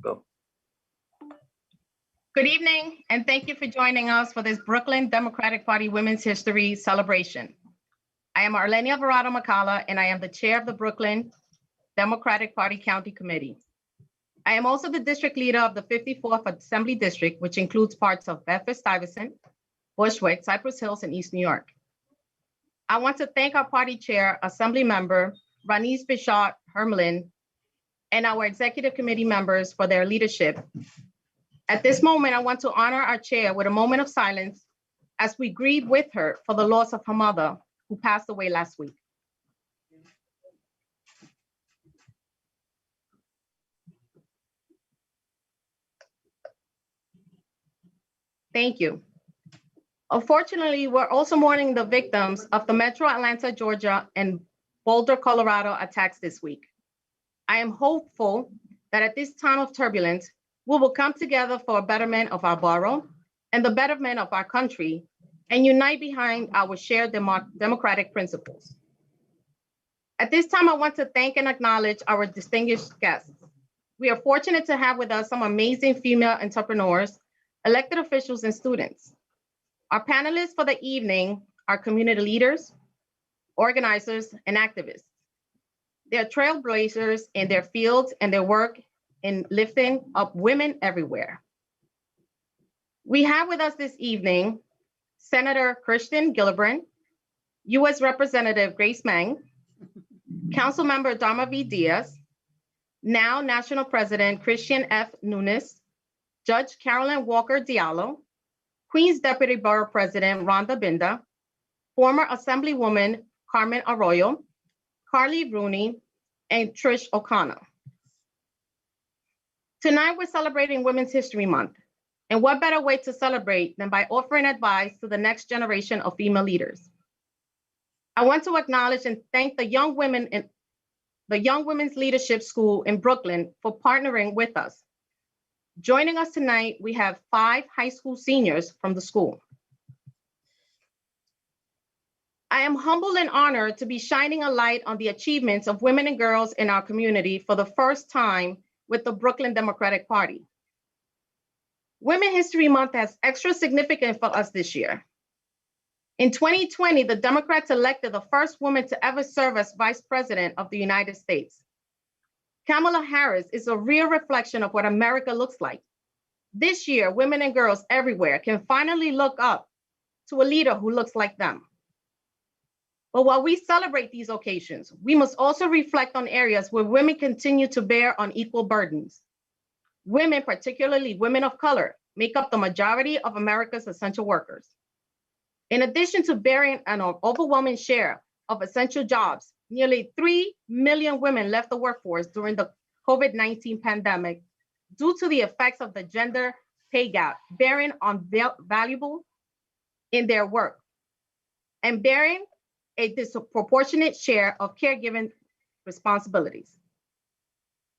Go. Good evening, and thank you for joining us for this Brooklyn Democratic Party Women's History celebration. I am Arlene Alvarado Macala, and I am the chair of the Brooklyn Democratic Party County Committee. I am also the district leader of the 54th Assembly District, which includes parts of Bedford-Stuyvesant, Bushwick, Cypress Hills, and East New York. I want to thank our party chair, Assembly member Ranice Bichot Hermelin, and our executive committee members for their leadership. At this moment, I want to honor our chair with a moment of silence as we grieve with her for the loss of her mother, who passed away last week. Thank you. Unfortunately, we're also mourning the victims of the Metro Atlanta, Georgia, and Boulder, Colorado attacks this week. I am hopeful that at this time of turbulence, we will come together for a betterment of our borough and the betterment of our country and unite behind our shared democratic principles. At this time, I want to thank and acknowledge our distinguished guests. We are fortunate to have with us some amazing female entrepreneurs, elected officials, and students. Our panelists for the evening are community leaders, organizers, and activists. They are trailblazers in their fields and their work in lifting up women everywhere. We have with us this evening Senator Kirsten Gillibrand, U.S. Representative Grace Meng, Councilmember Dharma V. Diaz, now National President Christian F. Nunes, Judge Carolyn Walker Diallo, Queens Deputy Borough President Rhonda Binda, former Assemblywoman Carmen Arroyo, Carly Rooney, and Trish O'Connor. Tonight, we're celebrating Women's History Month. And what better way to celebrate than by offering advice to the next generation of female leaders? I want to acknowledge and thank the Young Women's Leadership School in Brooklyn for partnering with us. Joining us tonight, we have 5 high school seniors from the school. I am humbled and honored to be shining a light on the achievements of women and girls in our community for the first time with the Brooklyn Democratic Party. Women's History Month has extra significance for us this year. In 2020, the Democrats elected the first woman to ever serve as Vice President of the United States. Kamala Harris is a real reflection of what America looks like. This year, women and girls everywhere can finally look up to a leader who looks like them. But while we celebrate these occasions, we must also reflect on areas where women continue to bear unequal burdens. Women, particularly women of color, make up the majority of America's essential workers. In addition to bearing an overwhelming share of essential jobs, nearly 3 million women left the workforce during the COVID-19 pandemic due to the effects of the gender pay gap, bearing unvaluable in their work and bearing a disproportionate share of caregiving responsibilities.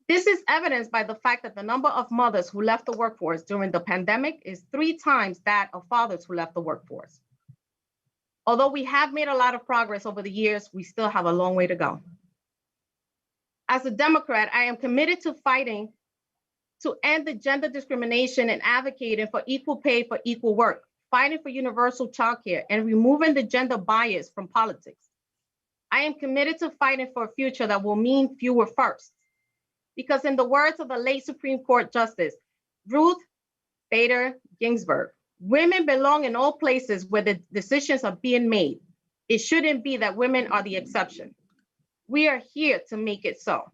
This is evidenced by the fact that the number of mothers who left the workforce during the pandemic is 3 times that of fathers who left the workforce. Although we have made a lot of progress over the years, we still have a long way to go. As a Democrat, I am committed to fighting to end the gender discrimination and advocating for equal pay for equal work, fighting for universal childcare, and removing the gender bias from politics. I am committed to fighting for a future that will mean fewer firsts. Because in the words of the late Supreme Court Justice, Ruth Bader Ginsburg, women belong in all places where the decisions are being made. It shouldn't be that women are the exception. We are here to make it so.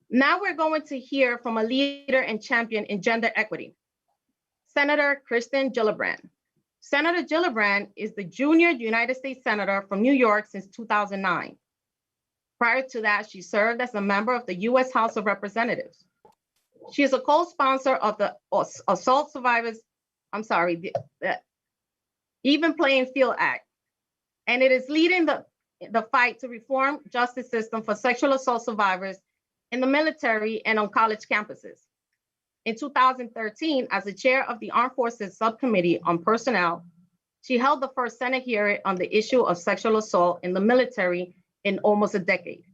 Now we're going to hear from a leader and champion in gender equity, Senator Kirsten Gillibrand. Senator Gillibrand is the junior United States Senator from New York since 2009. Prior to that, she served as a member of the U.S. House of Representatives. She is a co-sponsor of the Even Playing Field Act, and it is leading the fight to reform justice system for sexual assault survivors in the military and on college campuses. In 2013, as the chair of the Armed Forces Subcommittee on Personnel, she held the first Senate hearing on the issue of sexual assault in the military in almost a decade.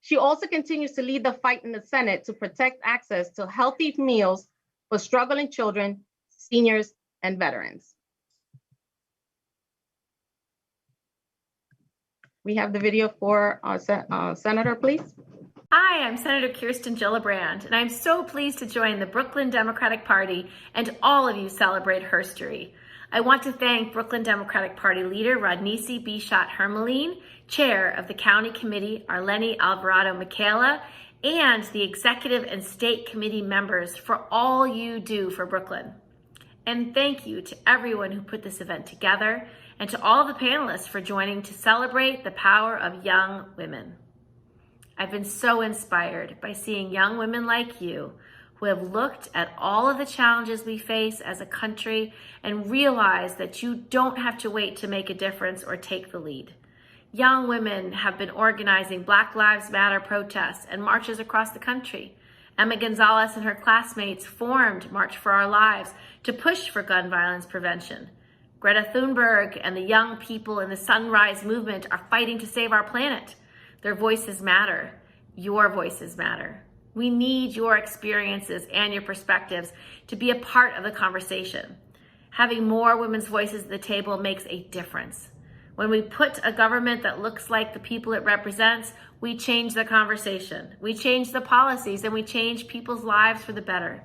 She also continues to lead the fight in the Senate to protect access to healthy meals for struggling children, seniors, and veterans. We have the video for our Senator, please. Hi, I'm Senator Kirsten Gillibrand, and I'm so pleased to join the Brooklyn Democratic Party and all of you celebrate Herstory. I want to thank Brooklyn Democratic Party leader Rodnisi Bishat Hermeline, chair of the County Committee Arlene Alvarado Michaela, and the executive and state committee members for all you do for Brooklyn. And thank you to everyone who put this event together and to all the panelists for joining to celebrate the power of young women. I've been so inspired by seeing young women like you who have looked at all of the challenges we face as a country and realized that you don't have to wait to make a difference or take the lead. Young women have been organizing Black Lives Matter protests and marches across the country. Emma Gonzalez and her classmates formed March for Our Lives to push for gun violence prevention. Greta Thunberg and the young people in the Sunrise Movement are fighting to save our planet. Their voices matter. Your voices matter. We need your experiences and your perspectives to be a part of the conversation. Having more women's voices at the table makes a difference. When we put a government that looks like the people it represents, we change the conversation, we change the policies, and we change people's lives for the better.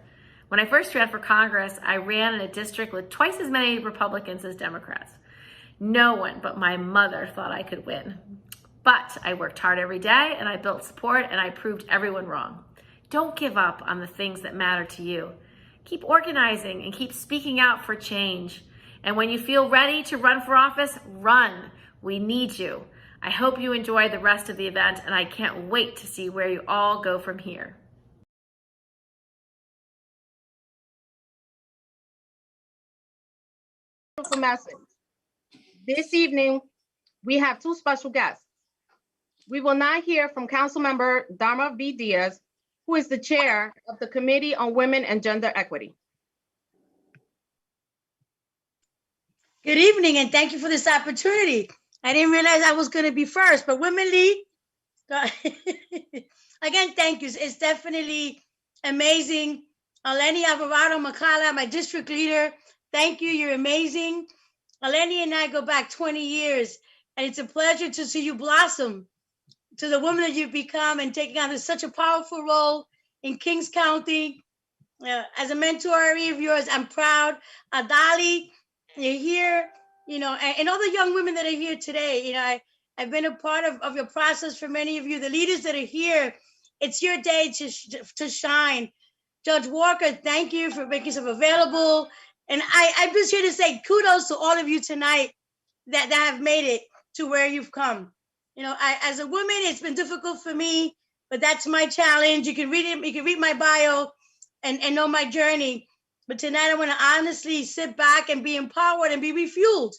When I first ran for Congress, I ran in a district with twice as many Republicans as Democrats. No one but my mother thought I could win. But I worked hard every day, and I built support, and I proved everyone wrong. Don't give up on the things that matter to you. Keep organizing and keep speaking out for change. And when you feel ready to run for office, run. We need you. I hope you enjoy the rest of the event, and I can't wait to see where you all go from here. Beautiful message. This evening, we have two special guests. We will now hear from Councilmember Dharma V. Diaz, who is the chair of the Committee on Women and Gender Equity. Good evening, and thank you for this opportunity. I didn't realize I was going to be first, but Women Lead. Again, thank you. It's definitely amazing. Eleni Alvarado Macala, my district leader, thank you. You're amazing. Eleni and I go back 20 years, and it's a pleasure to see you blossom to the woman that you've become and taking on such a powerful role in Kings County. As a mentoree of yours, I'm proud. Adali, you're here, and all the young women that are here today. I've been a part of your process for many of you. The leaders that are here, it's your day to shine. Judge Walker, thank you for making yourself available. And I'm just here to say kudos to all of you tonight that have made it to where you've come. As a woman, it's been difficult for me, but that's my challenge. You can read it, you can read my bio and know my journey. But tonight I want to honestly sit back and be empowered and be refueled.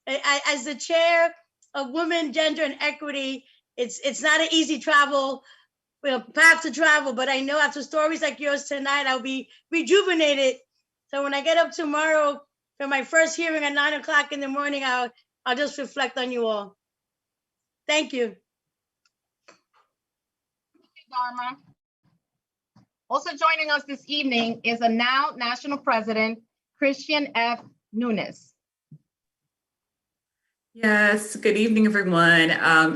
As the chair of Women, Gender, and Equity, it's not an easy path to travel, but I know after stories like yours tonight, I'll be rejuvenated. So when I get up tomorrow for my first hearing at 9 o'clock in the morning, I'll just reflect on you all. Thank you. Thank you, Dharma. Also joining us this evening is a now National President, Christian F. Nunes. Yes, good evening, everyone.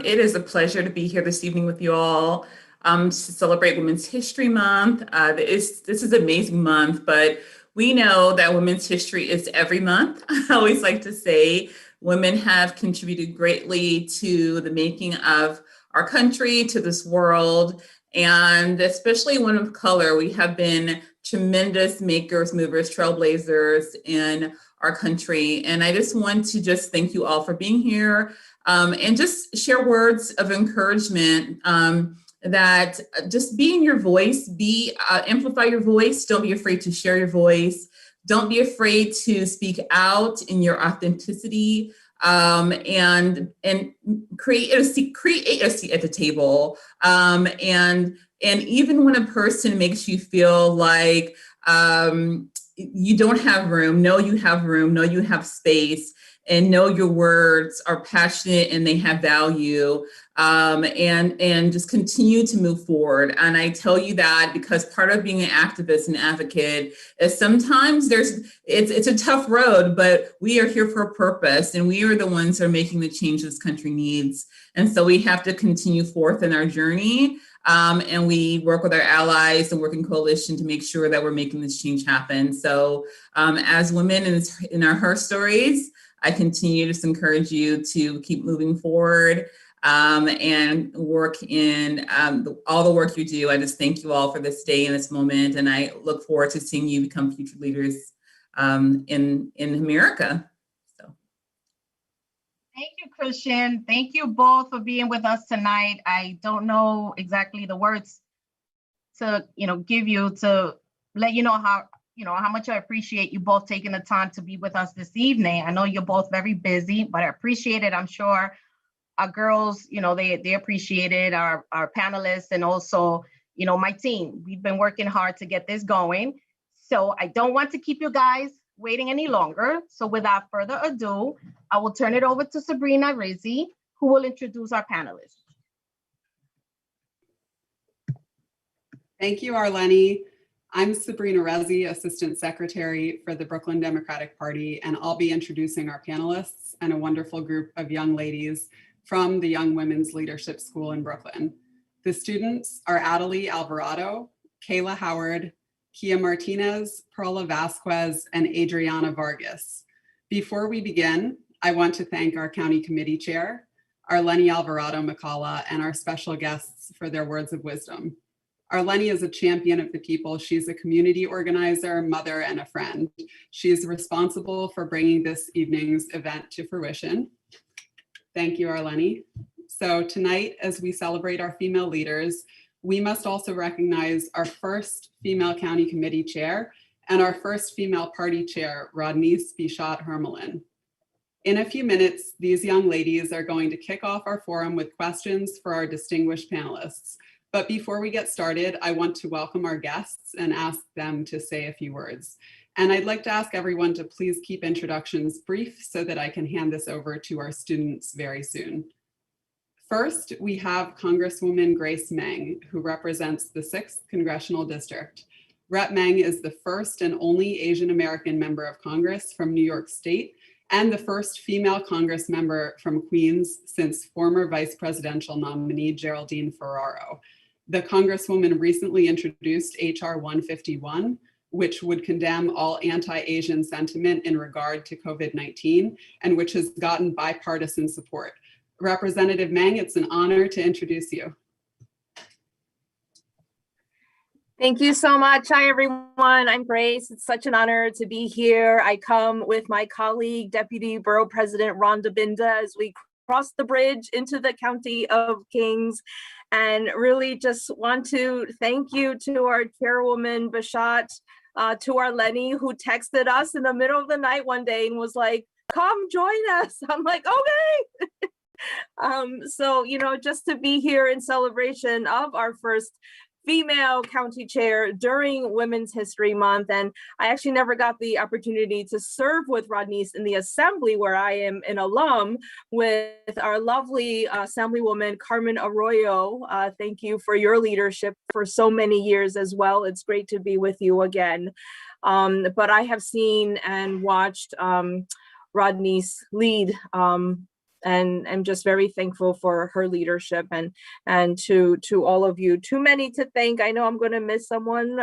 It is a pleasure to be here this evening with you all to celebrate Women's History Month. This is an amazing month, but we know that Women's History is every month. I always like to say women have contributed greatly to the making of our country, to this world, and especially women of color. We have been tremendous makers, movers, trailblazers in our country. And I just want to thank you all for being here and just share words of encouragement that just be in your voice, amplify your voice. Don't be afraid to share your voice. Don't be afraid to speak out in your authenticity and create a seat at the table. And even when a person makes you feel like you don't have room, know you have room, know you have space, and know your words are passionate and they have value. and just continue to move forward. And I tell you that because part of being an activist and advocate is sometimes it's a tough road, but we are here for a purpose, and we are the ones who are making the change this country needs. And so we have to continue forth in our journey. And we work with our allies and work in coalition to make sure that we're making this change happen. So as women in our Herstories, I continue to encourage you to keep moving forward and work in all the work you do. I just thank you all for this day and this moment, and I look forward to seeing you become future leaders in America. Thank you, Christian. Thank you both for being with us tonight. I don't know exactly the words to, give you to let you know how much I appreciate you both taking the time to be with us this evening. I know you're both very busy, but I appreciate it. I'm sure our girls, they appreciate it, our panelists, and also, my team. We've been working hard to get this going. So I don't want to keep you guys waiting any longer. So without further ado, I will turn it over to Sabrina Rizzi, who will introduce our panelists. Thank you, Arlene. I'm Sabrina Rizzi, Assistant Secretary for the Brooklyn Democratic Party, and I'll be introducing our panelists and a wonderful group of young ladies from the Young Women's Leadership School in Brooklyn. The students are Adelie Alvarado, Kayla Howard, Kia Martinez, Perla Vasquez, and Adriana Vargas. Before we begin, I want to thank our County Committee Chair, Arlene Alvarado Macala, and our special guests for their words of wisdom. Arlene is a champion of the people. She's a community organizer, mother, and a friend. She is responsible for bringing this evening's event to fruition. Thank you, Arlene. So tonight, as we celebrate our female leaders, we must also recognize our first female county committee chair and our first female party chair, Rodneyce Bichat Hermelin. In a few minutes, these young ladies are going to kick off our forum with questions for our distinguished panelists. But before we get started, I want to welcome our guests and ask them to say a few words. And I'd like to ask everyone to please keep introductions brief so that I can hand this over to our students very soon. First, we have Congresswoman Grace Meng, who represents the 6th Congressional District. Rep. Meng is the first and only Asian American member of Congress from New York State and the first female Congress member from Queens since former vice presidential nominee Geraldine Ferraro. The Congresswoman recently introduced HR 151, which would condemn all anti-Asian sentiment in regard to COVID-19 and which has gotten bipartisan support. Representative Meng, it's an honor to introduce you. Thank you so much. Hi, everyone. I'm Grace. It's such an honor to be here. I come with my colleague, Deputy Borough President Rhonda Binda, as we cross the bridge into the County of Kings, and really just want to thank you to our chairwoman, Bichat, to our Lenny, who texted us in the middle of the night one day and was like, come join us. I'm like, okay. So, just to be here in celebration of our first female county chair during Women's History Month. And I actually never got the opportunity to serve with Rodneyce in the assembly, where I am an alum with our lovely Assemblywoman Carmen Arroyo. Thank you for your leadership for so many years as well. It's great to be with you again. But I have seen and watched Rodneyce lead, and I'm just very thankful for her leadership and to all of you. Too many to thank. I know I'm going to miss someone.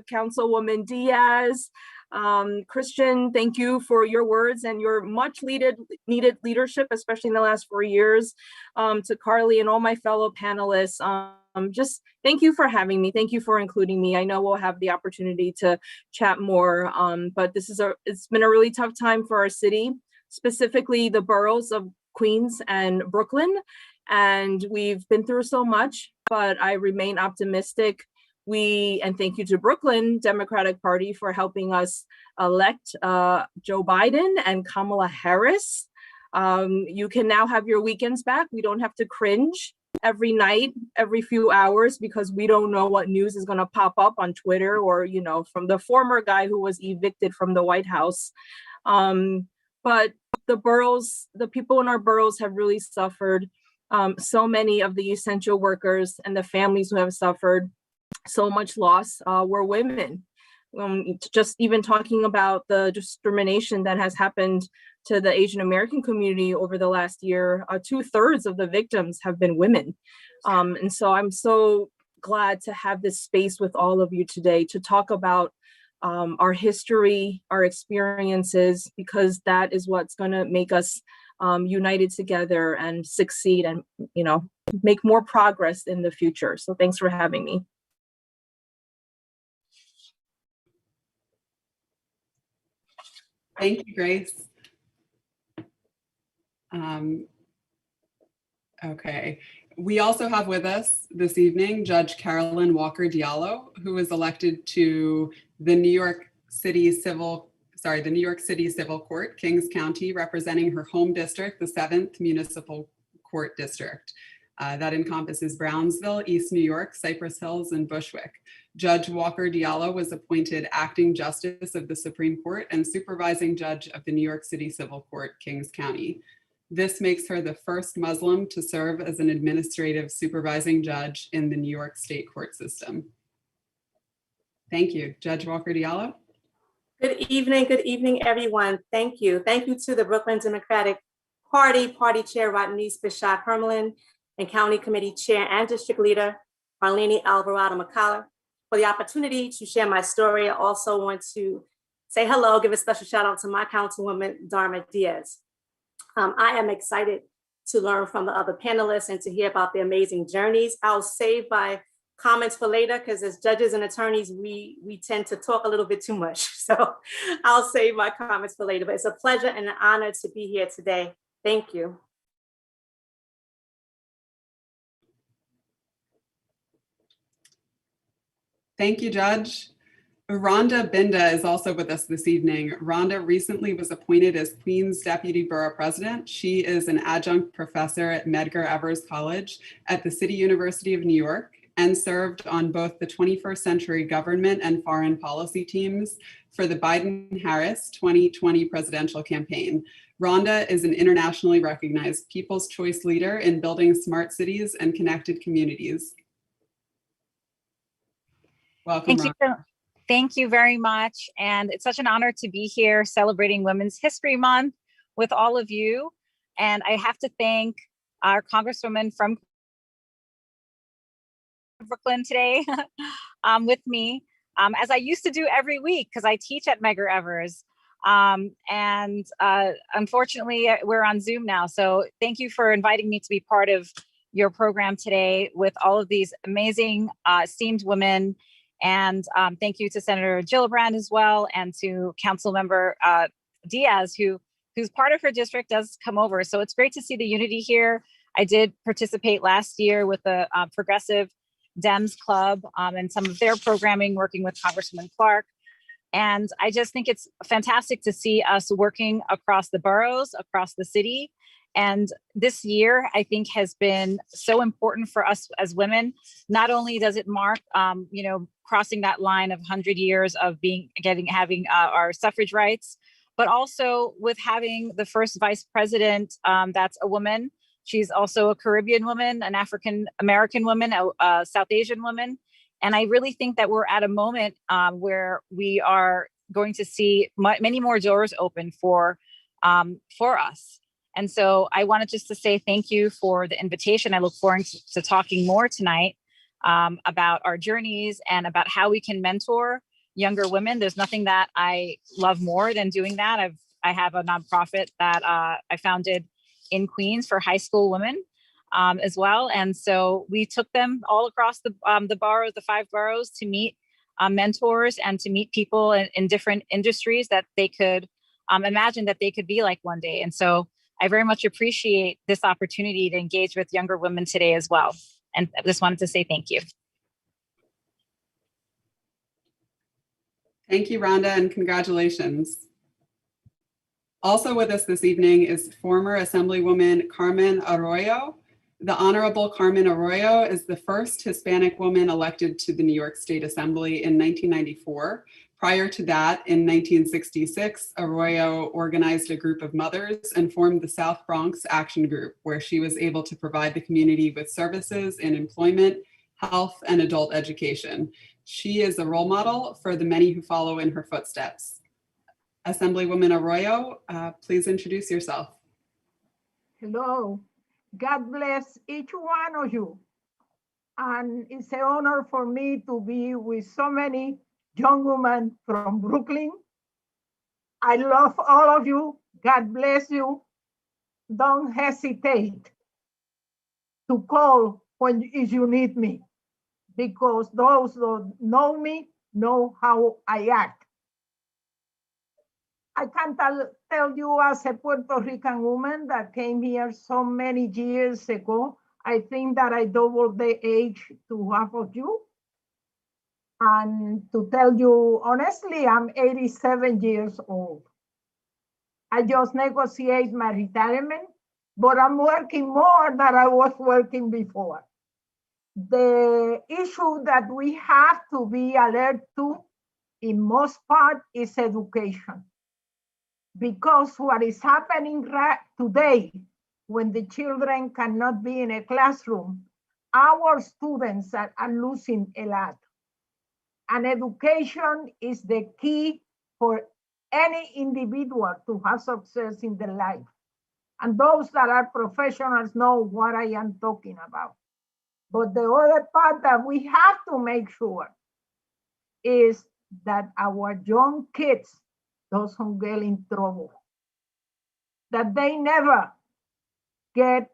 Councilwoman Diaz, Christian, thank you for your words and your much needed leadership, especially in the last 4 years. To Carly and all my fellow panelists, just thank you for having me. Thank you for including me. I know we'll have the opportunity to chat more, but it's been a really tough time for our city, specifically the boroughs of Queens and Brooklyn, and we've been through so much, but I remain optimistic. And thank you to Brooklyn Democratic Party for helping us elect Joe Biden and Kamala Harris. You can now have your weekends back. We don't have to cringe every night, every few hours, because we don't know what news is going to pop up on Twitter or, from the former guy who was evicted from the White House. But the people in our boroughs have really suffered. So many of the essential workers and the families who have suffered so much loss were women. Just even talking about the discrimination that has happened to the Asian American community over the last year, 2/3 of the victims have been women. And so I'm so glad to have this space with all of you today to talk about our history, our experiences, because that is what's going to make us united together and succeed and, you know, make more progress in the future. So thanks for having me. Thank you, Grace. Okay. We also have with us this evening Judge Carolyn Walker Diallo, who was elected to the New York City Civil Court, Kings County, representing her home district, the 7th Municipal Court District. That encompasses Brownsville, East New York, Cypress Hills, and Bushwick. Judge Walker Diallo was appointed acting justice of the Supreme Court and supervising judge of the New York City Civil Court, Kings County. This makes her the first Muslim to serve as an administrative supervising judge in the New York State court system. Thank you. Judge Walker Diallo. Good evening, everyone. Thank you. Thank you to the Brooklyn Democratic Party Chair Rodneyce Bishop Hermelin and County Committee Chair and District Leader Marlene Alvarado McCullough for the opportunity to share my story. I also want to say hello, give a special shout out to my Councilwoman Dharma Diaz. I am excited to learn from the other panelists and to hear about their amazing journeys. I'll save my comments for later because as judges and attorneys, we tend to talk a little bit too much. So I'll save my comments for later, but it's a pleasure and an honor to be here today. Thank you. Thank you, Judge. Rhonda Binda is also with us this evening. Rhonda recently was appointed as Queens Deputy Borough President. She is an adjunct professor at Medgar Evers College at the City University of New York and served on both the 21st Century Government and Foreign Policy teams for the Biden-Harris 2020 presidential campaign. Rhonda is an internationally recognized People's Choice leader in building smart cities and connected communities. Welcome, Rhonda. Thank you very much. And it's such an honor to be here celebrating Women's History Month with all of you. And I have to thank our Congresswoman from Brooklyn today with me, as I used to do every week because I teach at Medgar Evers. Unfortunately, we're on Zoom now. So thank you for inviting me to be part of your program today with all of these amazing esteemed women. And thank you to Senator Gillibrand as well, and to Councilmember Diaz, who's part of her district does come over. So it's great to see the unity here. I did participate last year with the Progressive Dems Club and some of their programming, working with Congresswoman Clark. And I just think it's fantastic to see us working across the boroughs, across the city. And this year, I think, has been so important for us as women. Not only does it mark, crossing that line of 100 years of having our suffrage rights, but also with having the first vice president that's a woman. She's also a Caribbean woman, an African American woman, a South Asian woman. And I really think that we're at a moment where we are going to see many more doors open for us. And so I wanted just to say thank you for the invitation. I look forward to talking more tonight about our journeys and about how we can mentor younger women. There's nothing that I love more than doing that. I have a nonprofit that I founded in Queens for high school women as well. And so we took them all across the boroughs, the 5 boroughs, to meet mentors and to meet people in different industries that they could imagine that they could be like one day. And so I very much appreciate this opportunity to engage with younger women today as well. And I just wanted to say thank you. Thank you, Rhonda, and congratulations. Also with us this evening is former Assemblywoman Carmen Arroyo, The Honorable Carmen Arroyo is the first Hispanic woman elected to the New York State Assembly in 1994. Prior to that, in 1966, Arroyo organized a group of mothers and formed the South Bronx Action Group, where she was able to provide the community with services in employment, health, and adult education. She is a role model for the many who follow in her footsteps. Assemblywoman Arroyo, please introduce yourself. Hello. God bless each one of you. And it's an honor for me to be with so many young women from Brooklyn. I love all of you. God bless you. Don't hesitate to call if you need me, because those who know me know how I act. I can tell you as a Puerto Rican woman that came here so many years ago, I think that I doubled the age to half of you. And to tell you honestly, I'm 87 years old. I just negotiate my retirement, but I'm working more than I was working before. The issue that we have to be alert to, in most part, is education. Because what is happening today, when the children cannot be in a classroom, our students are losing a lot. And education is the key for any individual to have success in their life. And those that are professionals know what I am talking about. But the other part that we have to make sure is that our young kids doesn't get in trouble, that they never get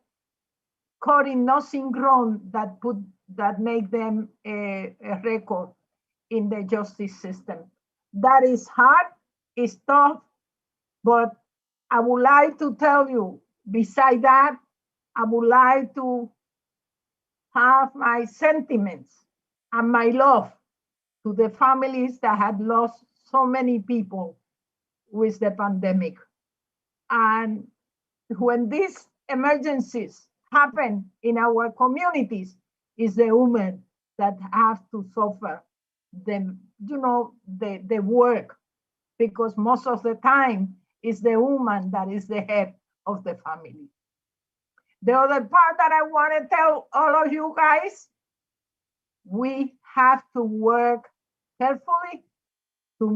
caught in nothing wrong that make them a record in the justice system. That is hard, it's tough, but I would like to tell you, beside that, I would like to have my sentiments and my love to the families that had lost so many people with the pandemic. And when these emergencies happen in our communities, it's the women that have to suffer the work, because most of the time it's the woman that is the head of the family. The other part that I want to tell all of you guys, we have to work carefully to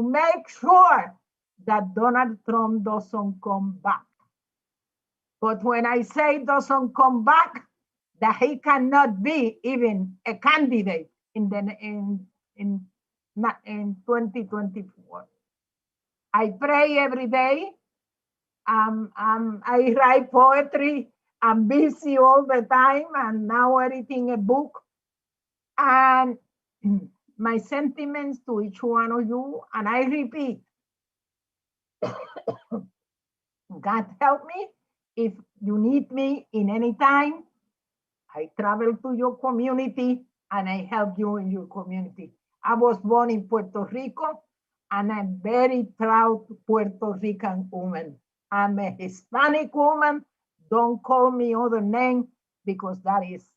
make sure that Donald Trump doesn't come back. But when I say doesn't come back, that he cannot be even a candidate in 2024. I pray every day. I write poetry. I'm busy all the time, and now editing a book. And my sentiments to each one of you, and I repeat, God help me. If you need me in any time, I travel to your community and I help you in your community. I was born in Puerto Rico, and I'm very proud Puerto Rican woman. I'm a Hispanic woman. Don't call me other name, because that is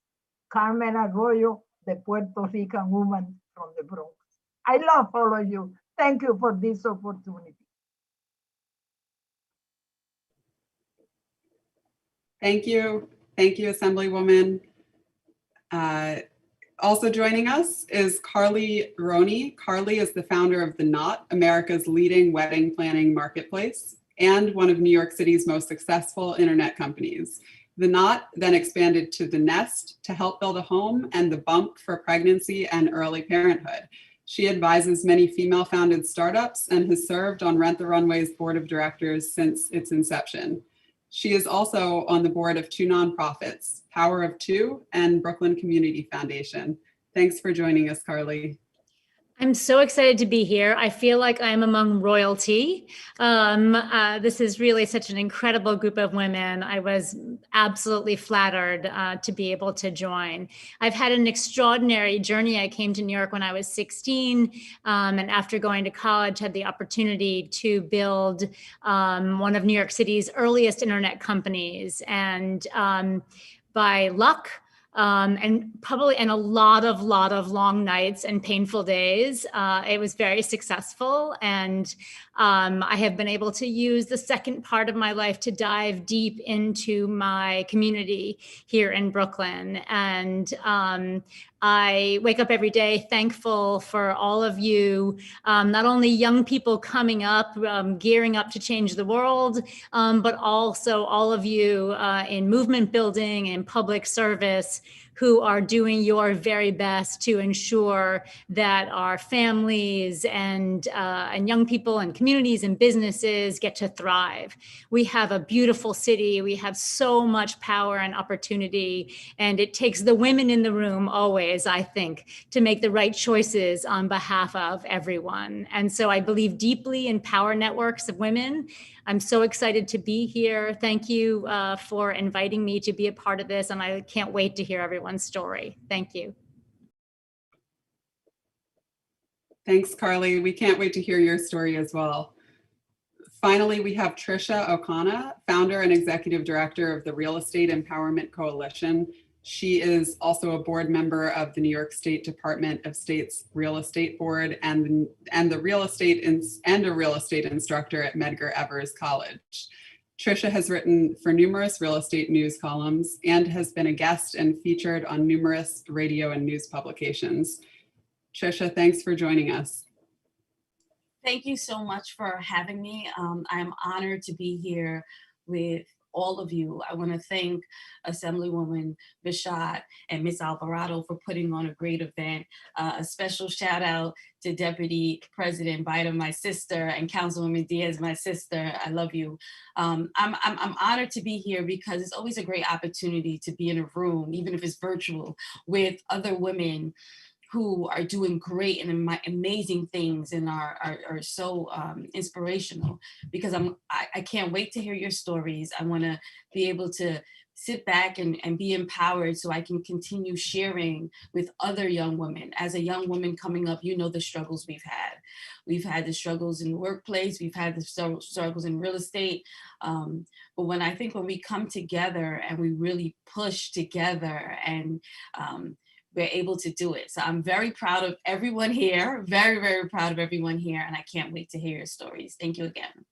Carmen Arroyo, the Puerto Rican woman from the Bronx. I love all of you. Thank you for this opportunity. Thank you. Thank you, Assemblywoman. Also joining us is Carly Roney. Carly is the founder of The Knot, America's leading wedding planning marketplace, and one of New York City's most successful internet companies. The Knot then expanded to The Nest to help build a home, and The Bump for pregnancy and early parenthood. She advises many female-founded startups and has served on Rent the Runway's board of directors since its inception. She is also on the board of two nonprofits, Power of Two and Brooklyn Community Foundation. Thanks for joining us, Carly. I'm so excited to be here. I feel like I'm among royalty. This is really such an incredible group of women. I was absolutely flattered to be able to join. I've had an extraordinary journey. I came to New York when I was 16, and after going to college, had the opportunity to build one of New York City's earliest internet companies. And by luck, and a lot of long nights and painful days. It was very successful, and I have been able to use the second part of my life to dive deep into my community here in Brooklyn. And I wake up every day thankful for all of you, not only young people coming up, gearing up to change the world, but also all of you in movement building and public service who are doing your very best to ensure that our families and young people and communities and businesses get to thrive. We have a beautiful city. We have so much power and opportunity, and it takes the women in the room always, I think, to make the right choices on behalf of everyone. And so I believe deeply in power networks of women. I'm so excited to be here. Thank you for inviting me to be a part of this, and I can't wait to hear everyone's story. Thank you. Thanks, Carly. We can't wait to hear your story as well. Finally, we have Trisha O'Connor, founder and executive director of the Real Estate Empowerment Coalition. She is also a board member of the New York State Department of State's Real Estate Board and a real estate instructor at Medgar Evers College. Trisha has written for numerous real estate news columns and has been a guest and featured on numerous radio and news publications. Trisha, thanks for joining us. Thank you so much for having me. I'm honored to be here with all of you. I want to thank Assemblywoman Bichat and Ms. Alvarado for putting on a great event. A special shout out to Deputy President Biden, my sister, and Councilwoman Diaz, my sister. I love you. I'm honored to be here because it's always a great opportunity to be in a room, even if it's virtual, with other women who are doing great and amazing things and are so inspirational, because I can't wait to hear your stories. I want to be able to sit back and be empowered so I can continue sharing with other young women. As a young woman coming up, you know the struggles we've had. We've had the struggles in the workplace, we've had the struggles in real estate. But when we come together and we really push together and we're able to do it. So I'm very proud of everyone here, very, very proud of everyone here, and I can't wait to hear your stories. Thank you again.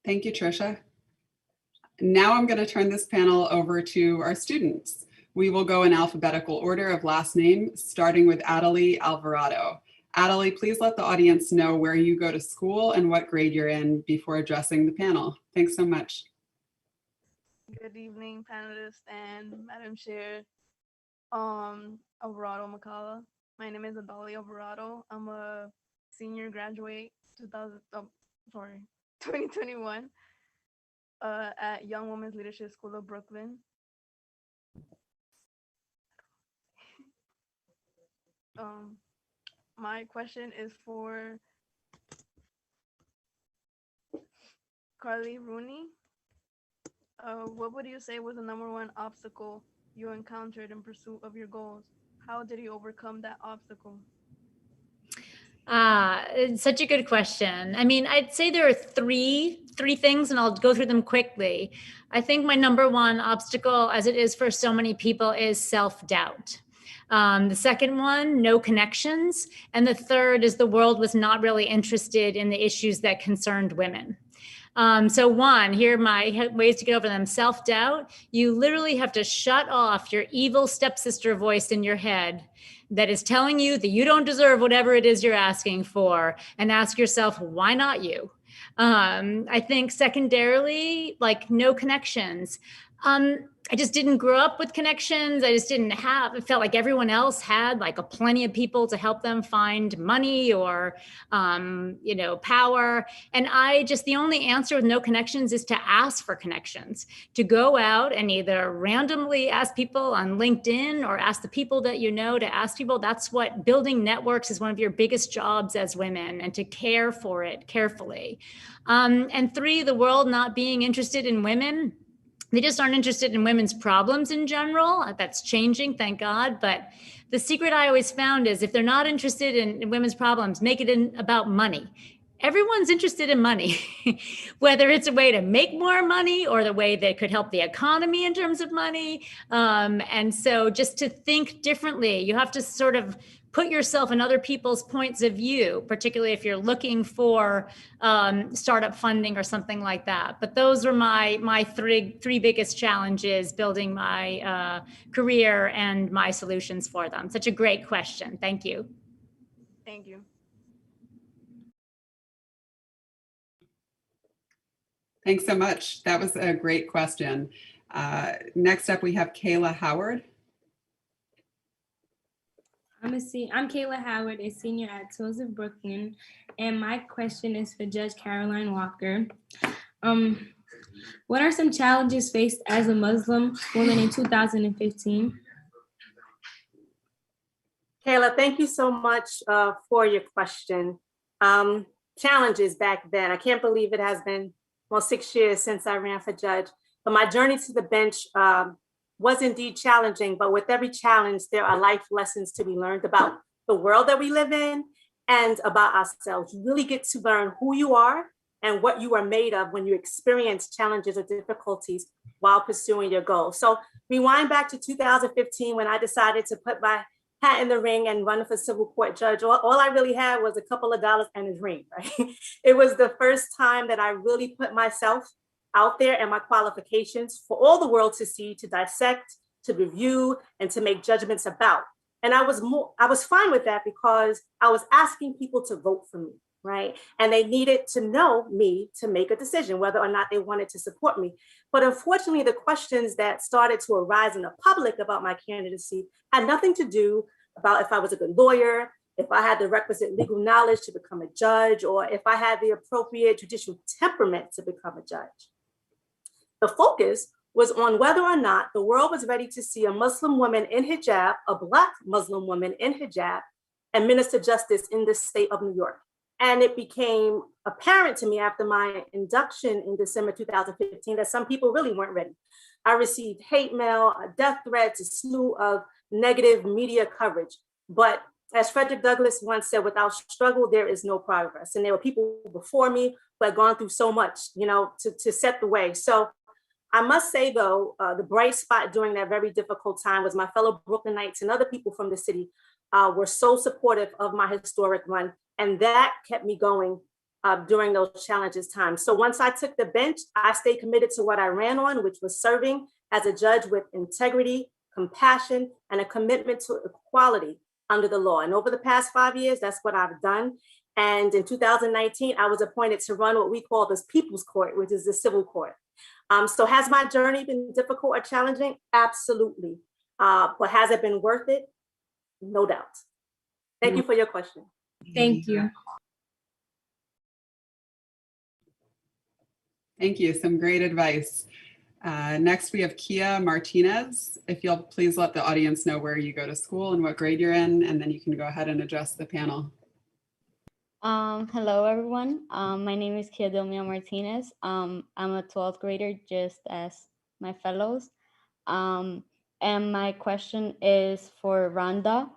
Thank you, Trisha. Now I'm going to turn this panel over to our students. We will go in alphabetical order of last name, starting with Adelie Alvarado. Adelie, please let the audience know where you go to school and what grade you're in before addressing the panel. Thanks so much. Good evening, panelists and Madam Chair Alvarado Macala. My name is Adelie Alvarado. I'm a senior graduate 2021 at Young Women's Leadership School of Brooklyn. My question is for Carly Rooney. What would you say was the #1 obstacle you encountered in pursuit of your goals? How did you overcome that obstacle? It's such a good question. I mean, I'd say there are three things, and I'll go through them quickly. I think my #1 obstacle, as it is for so many people, is self-doubt. The second one, no connections. And the third is the world was not really interested in the issues that concerned women. So one, here are my ways to get over them. Self-doubt, you literally have to shut off your evil stepsister voice in your head that is telling you that you don't deserve whatever it is you're asking for, and ask yourself, why not you? I think secondarily, like no connections. I just didn't grow up with connections. I just didn't have, it felt like everyone else had like a plenty of people to help them find money or, power. And the only answer with no connections is to ask for connections, to go out and either randomly ask people on LinkedIn or ask the people that you know to ask people. That's what building networks is, one of your biggest jobs as women, and to care for it carefully. And 3, the world not being interested in women. They just aren't interested in women's problems in general. That's changing, thank God. But the secret I always found is if they're not interested in women's problems, make it about money. everyone's interested in money, whether it's a way to make more money or the way that could help the economy in terms of money. And so just to think differently, you have to sort of put yourself in other people's points of view, particularly if you're looking for startup funding or something like that. But those are my three biggest challenges building my career and my solutions for them. Such a great question. Thank you. Thank you. Thanks so much. That was a great question. Next up, we have Kayla Howard. I'm Kayla Howard, a senior at Tools of Brooklyn, and my question is for Judge Caroline Walker. What are some challenges faced as a Muslim woman in 2015? Kayla, thank you so much for your question. Challenges back then. I can't believe it has been 6 years since I ran for judge, but my journey to the bench was indeed challenging, but with every challenge, there are life lessons to be learned about the world that we live in and about ourselves. You really get to learn who you are and what you are made of when you experience challenges or difficulties while pursuing your goals. So rewind back to 2015 when I decided to put my hat in the ring and run for civil court judge. All I really had was a couple of dollars and a dream, right? It was the first time that I really put myself out there and my qualifications for all the world to see, to dissect, to review, and to make judgments about. And I was fine with that because I was asking people to vote for me, right? And they needed to know me to make a decision whether or not they wanted to support me. But unfortunately, the questions that started to arise in the public about my candidacy had nothing to do about if I was a good lawyer, if I had the requisite legal knowledge to become a judge, or if I had the appropriate judicial temperament to become a judge. The focus was on whether or not the world was ready to see a Muslim woman in hijab, a Black Muslim woman in hijab, administer justice in the state of New York. And it became apparent to me after my induction in December 2015 that some people really weren't ready. I received hate mail, death threats, a slew of negative media coverage. But as Frederick Douglass once said, without struggle, there is no progress. And there were people before me who had gone through so much, to set the way. So I must say, though, the bright spot during that very difficult time was my fellow Brooklynites and other people from the city were so supportive of my historic run. And that kept me going during those challenges times. So once I took the bench, I stayed committed to what I ran on, which was serving as a judge with integrity, compassion, and a commitment to equality under the law. And over the past 5 years, that's what I've done. And in 2019, I was appointed to run what we call this People's Court, which is the civil court. So has my journey been difficult or challenging? Absolutely. But has it been worth it? No doubt. Thank you for your question. Thank you. Thank you. Some great advice. Next, we have Kia Martinez. If you'll please let the audience know where you go to school and what grade you're in, and then you can go ahead and address the panel. Hello, everyone. My name is Kia Delmia Martinez. I'm a 12th grader, just as my fellows. And my question is for Rhonda.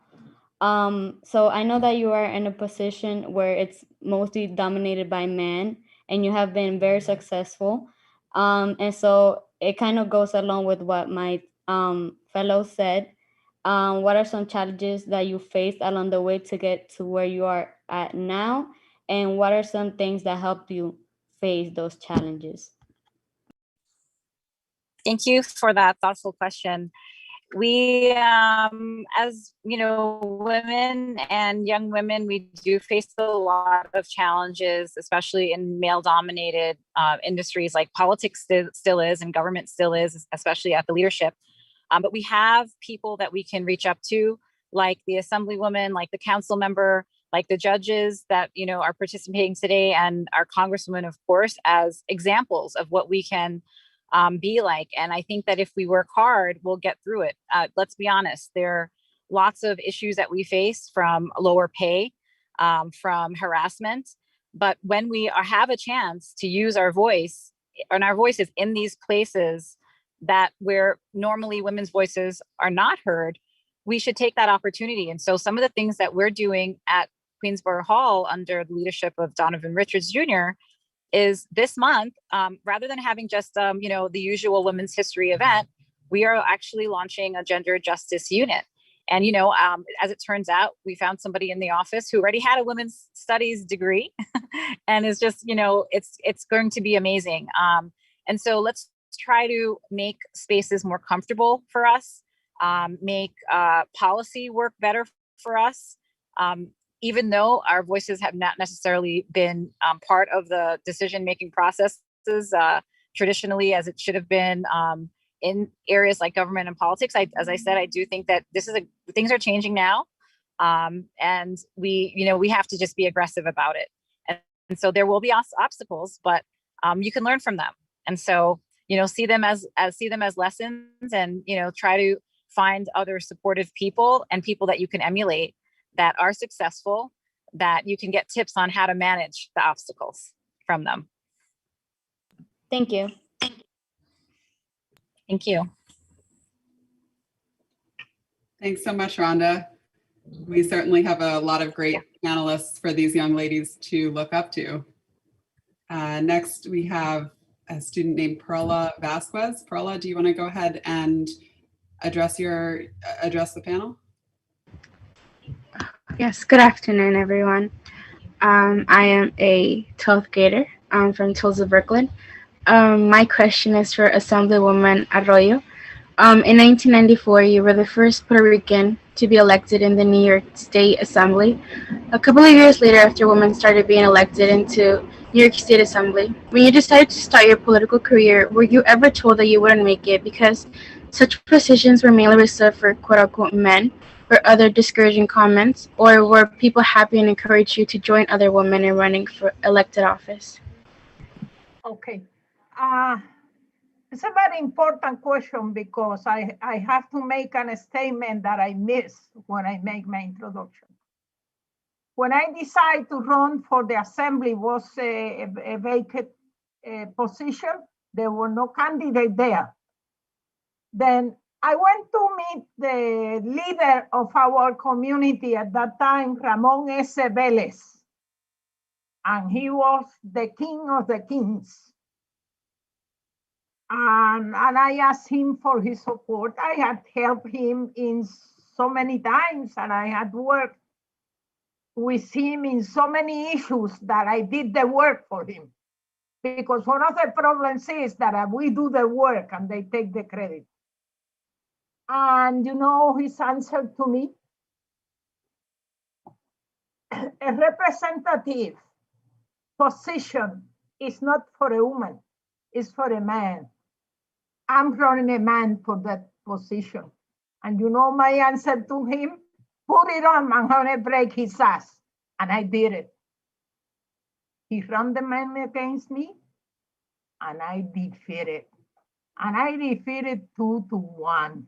So I know that you are in a position where it's mostly dominated by men, and you have been very successful. And so it kind of goes along with what my fellow said. What are some challenges that you faced along the way to get to where you are at now? And what are some things that helped you face those challenges? Thank you for that thoughtful question. We, as you know, women and young women, we do face a lot of challenges, especially in male-dominated industries like politics still is, and government still is, especially at the leadership. But we have people that we can reach up to, like the assemblywoman, like the council member, like the judges that are participating today, and our congresswoman, of course, as examples of what we can be like. And I think that if we work hard, we'll get through it. Let's be honest, there are lots of issues that we face, from lower pay, from harassment. But when we have a chance to use our voice and our voices in these places that where normally women's voices are not heard, we should take that opportunity. And so some of the things that we're doing at Queensborough Hall under the leadership of Donovan Richards Jr. is this month, rather than having just, the usual women's history event, we are actually launching a gender justice unit. And, as it turns out, we found somebody in the office who already had a women's studies degree and is just, it's going to be amazing. And so let's try to make spaces more comfortable for us, make policy work better for us, even though our voices have not necessarily been part of the decision-making processes traditionally as it should have been in areas like government and politics. As I said, I do think that things are changing now, and we have to just be aggressive about it. And so there will be obstacles, but you can learn from them. And so see them as lessons, and try to find other supportive people and people that you can emulate that are successful, that you can get tips on how to manage the obstacles from them. Thank you. Thank you. Thanks so much, Rhonda. We certainly have a lot of great panelists for these young ladies to look up to. Next, we have a student named Perla Vasquez. Perla, do you want to go ahead and address the panel? Yes, good afternoon, everyone. I am a 12th grader. I'm from Tulsa, Brooklyn. My question is for Assemblywoman Arroyo. In 1994, you were the first Puerto Rican to be elected in the New York State Assembly. A couple of years later, after women started being elected into New York State Assembly, when you decided to start your political career, were you ever told that you wouldn't make it because such positions were mainly reserved for quote-unquote men, or other discouraging comments, or were people happy and encouraged you to join other women in running for elected office? Okay. It's a very important question because I have to make a statement that I missed when I make my introduction. When I decided to run for the assembly, was a vacant position. There were no candidate there. Then I went to meet the leader of our community at that time, Ramon S. Vélez, and he was the king of the kings. And I asked him for his support. I had helped him in so many times, and I had worked with him in so many issues that I did the work for him. Because one of the problems is that we do the work and they take the credit. And his answer to me, a representative position is not for a woman, it's for a man. I'm running a man for that position. And my answer to him, put it on, I'm gonna break his ass. And I did it. He ran the man against me, and I defeated. And I defeated 2-1.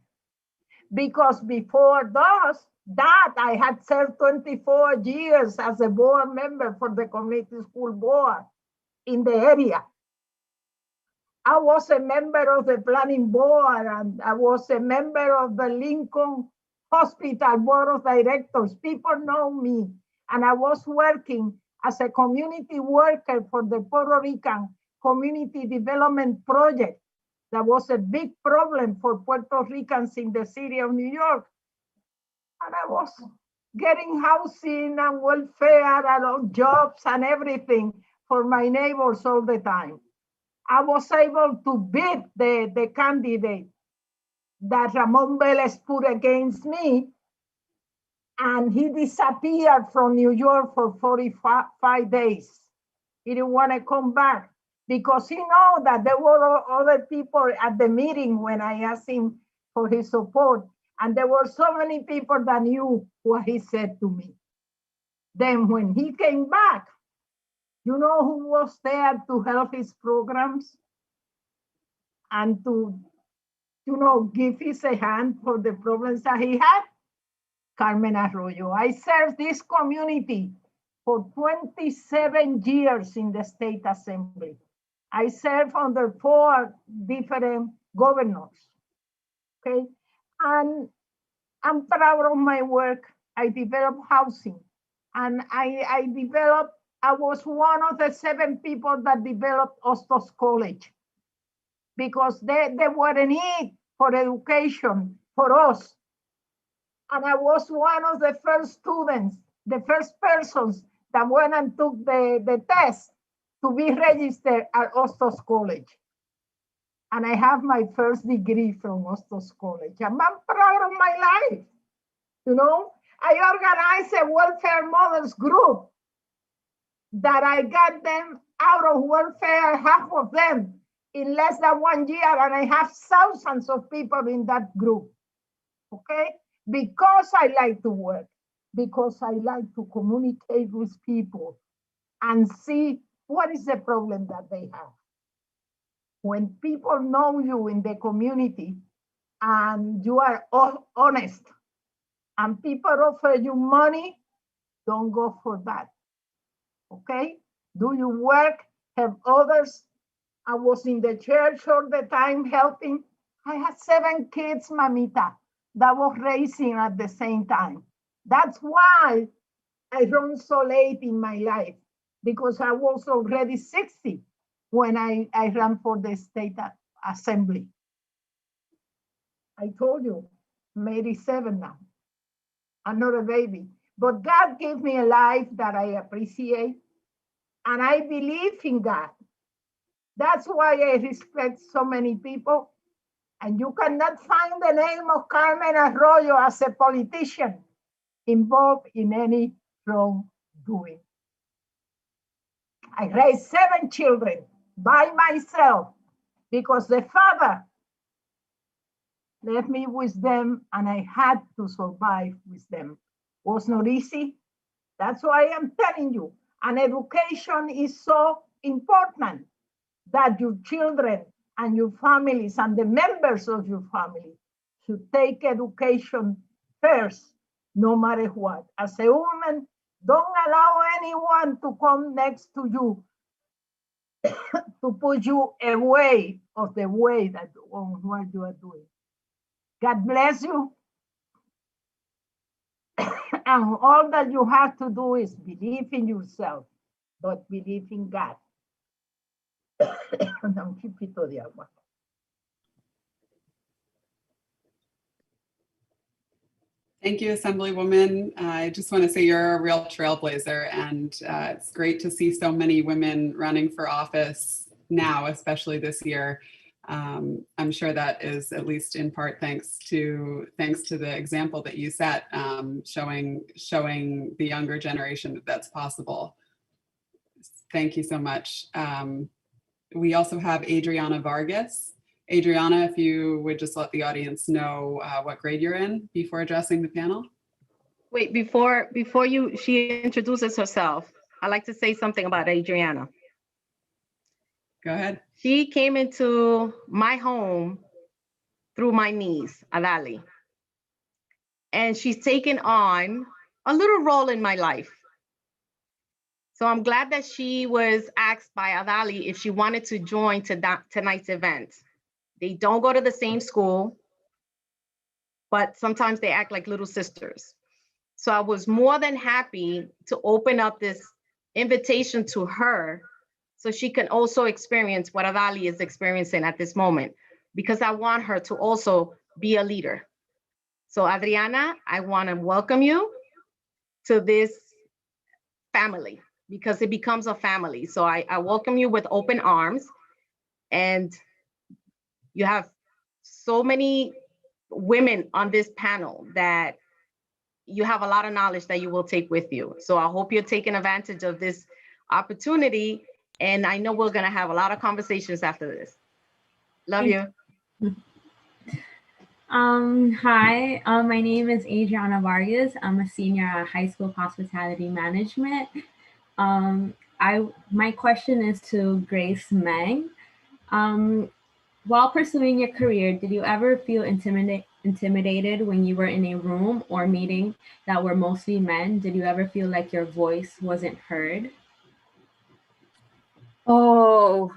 Because before that, I had served 24 years as a board member for the community school board in the area. I was a member of the planning board, and I was a member of the Lincoln Hospital Board of Directors. People know me. And I was working as a community worker for the Puerto Rican Community Development Project. That was a big problem for Puerto Ricans in the city of New York. And I was getting housing and welfare and jobs and everything for my neighbors all the time. I was able to beat the candidate that Ramon Vélez put against me, and he disappeared from New York for 45 days. He didn't want to come back because he knew that there were other people at the meeting when I asked him for his support, and there were so many people that knew what he said to me. Then when he came back, you know who was there to help his programs and to, give his a hand for the problems that he had? Carmen Arroyo. I served this community for 27 years in the state assembly. I served under 4 different governors, okay? And I'm proud of my work. I developed housing. And I was one of the 7 people that developed Ostos College because they were in need for education for us. And I was one of the first students, the first persons that went and took the test to be registered at Ostos College. And I have my first degree from Ostos College. I'm proud of my life. You know, I organized a welfare mothers group that I got them out of welfare, half of them in less than 1 year, and I have thousands of people in that group, okay? Because I like to work, because I like to communicate with people and see what is the problem that they have. When people know you in the community and you are honest and people offer you money, don't go for that, okay? Do your work, help others. I was in the church all the time helping. I had 7 kids, mamita, that was raising at the same time. That's why I run so late in my life, because I was already 60 when I ran for the state assembly. I told you, I'm 87 now. I'm not a baby. But God gave me a life that I appreciate, and I believe in God. That's why I respect so many people. And you cannot find the name of Carmen Arroyo as a politician involved in any wrongdoing. I raised 7 children by myself because the father left me with them and I had to survive with them. It was not easy. That's why I'm telling you. And education is so important that your children and your families and the members of your family should take education first, no matter what. As a woman, don't allow anyone to come next to you to put you away of the way that on what you are doing. God bless you. And all that you have to do is believe in yourself, but believe in God. Un chipito de agua. Thank you, Assemblywoman. I just want to say you're a real trailblazer, and it's great to see so many women running for office now, especially this year. I'm sure that is at least in part thanks to the example that you set, showing the younger generation that that's possible. Thank you so much. We also have Adriana Vargas. Adriana, if you would just let the audience know what grade you're in before addressing the panel. Wait, before she introduces herself, I'd like to say something about Adriana. Go ahead. She came into my home through my niece, Adali. And she's taken on a little role in my life. So I'm glad that she was asked by Adali if she wanted to join tonight's event. They don't go to the same school, but sometimes they act like little sisters. So I was more than happy to open up this invitation to her so she can also experience what Adali is experiencing at this moment, because I want her to also be a leader. So Adriana, I want to welcome you to this family, because it becomes a family. So I welcome you with open arms, and you have so many women on this panel that you have a lot of knowledge that you will take with you. So I hope you're taking advantage of this opportunity. And I know we're gonna have a lot of conversations after this. Love you. Hi, my name is Adriana Vargas. I'm a senior at High School of Hospitality Management. My question is to Grace Meng. While pursuing your career, did you ever feel intimidated when you were in a room or meeting that were mostly men? Did you ever feel like your voice wasn't heard? Oh,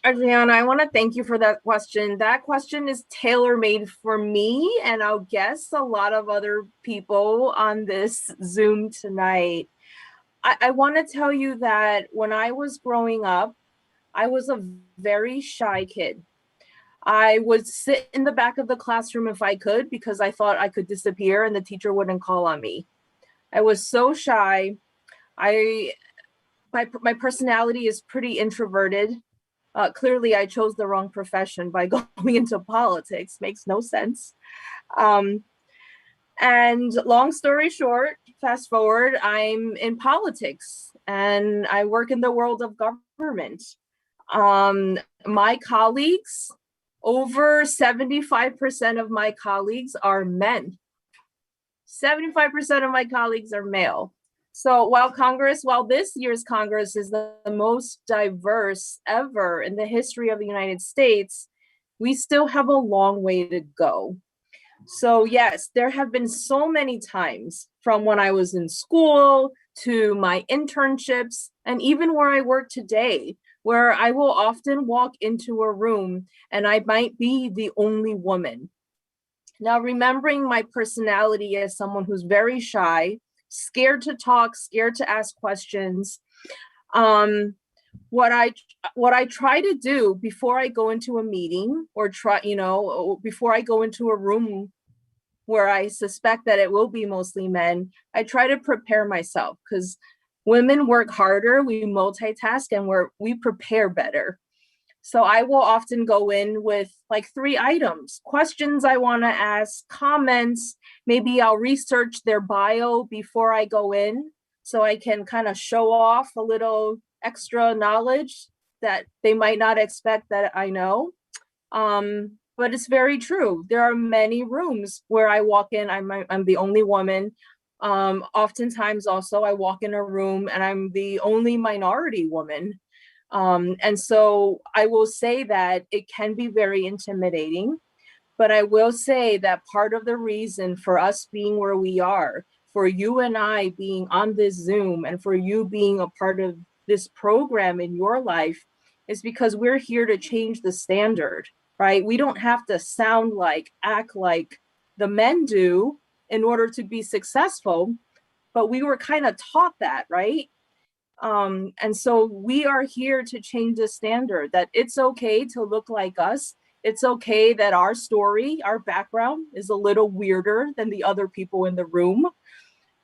Adriana, I want to thank you for that question. That question is tailor-made for me, and I'll guess a lot of other people on this Zoom tonight. I want to tell you that when I was growing up, I was a very shy kid. I would sit in the back of the classroom if I could because I thought I could disappear and the teacher wouldn't call on me. I was so shy. My personality is pretty introverted. Clearly, I chose the wrong profession by going into politics. Makes no sense. And long story short, fast forward, I'm in politics and I work in the world of government. My colleagues, over 75% of my colleagues are men. 75% of my colleagues are male. So while this year's Congress is the most diverse ever in the history of the United States, we still have a long way to go. So yes, there have been so many times from when I was in school to my internships and even where I work today, where I will often walk into a room and I might be the only woman. Now, remembering my personality as someone who's very shy, scared to talk, scared to ask questions, what I try to do before I go into a meeting or before I go into a room where I suspect that it will be mostly men, I try to prepare myself because women work harder, we multitask, and we prepare better. So I will often go in with like 3 items, questions I want to ask, comments, maybe I'll research their bio before I go in so I can kind of show off a little extra knowledge that they might not expect that I know. But it's very true. There are many rooms where I walk in, I'm the only woman. Oftentimes also I walk in a room and I'm the only minority woman. And so I will say that it can be very intimidating, but I will say that part of the reason for us being where we are, for you and I being on this Zoom and for you being a part of this program in your life is because we're here to change the standard, right? We don't have to sound like, act like the men do in order to be successful, but we were kind of taught that, right? And so we are here to change the standard that it's okay to look like us. It's okay that our story, our background is a little weirder than the other people in the room.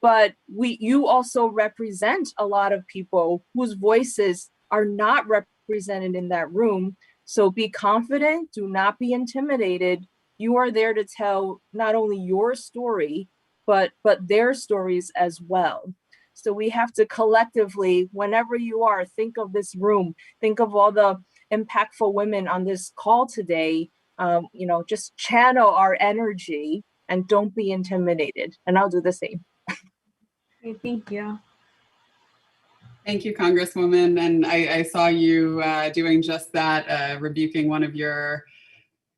But you also represent a lot of people whose voices are not represented in that room. So be confident, do not be intimidated. You are there to tell not only your story, but their stories as well. So we have to collectively, whenever you are, think of this room, think of all the impactful women on this call today, just channel our energy and don't be intimidated. And I'll do the same. Okay, thank you. Thank you, Congresswoman. And I saw you doing just that, rebuking one of your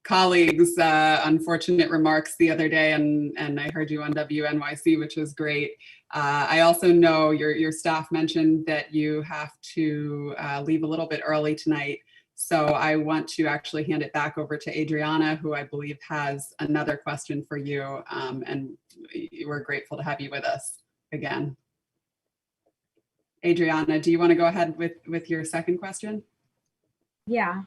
colleagues' unfortunate remarks the other day, and I heard you on WNYC, which was great. I also know your staff mentioned that you have to leave a little bit early tonight. So I want to actually hand it back over to Adriana, who I believe has another question for you. And we're grateful to have you with us again. Adriana, do you want to go ahead with your second question? Yeah.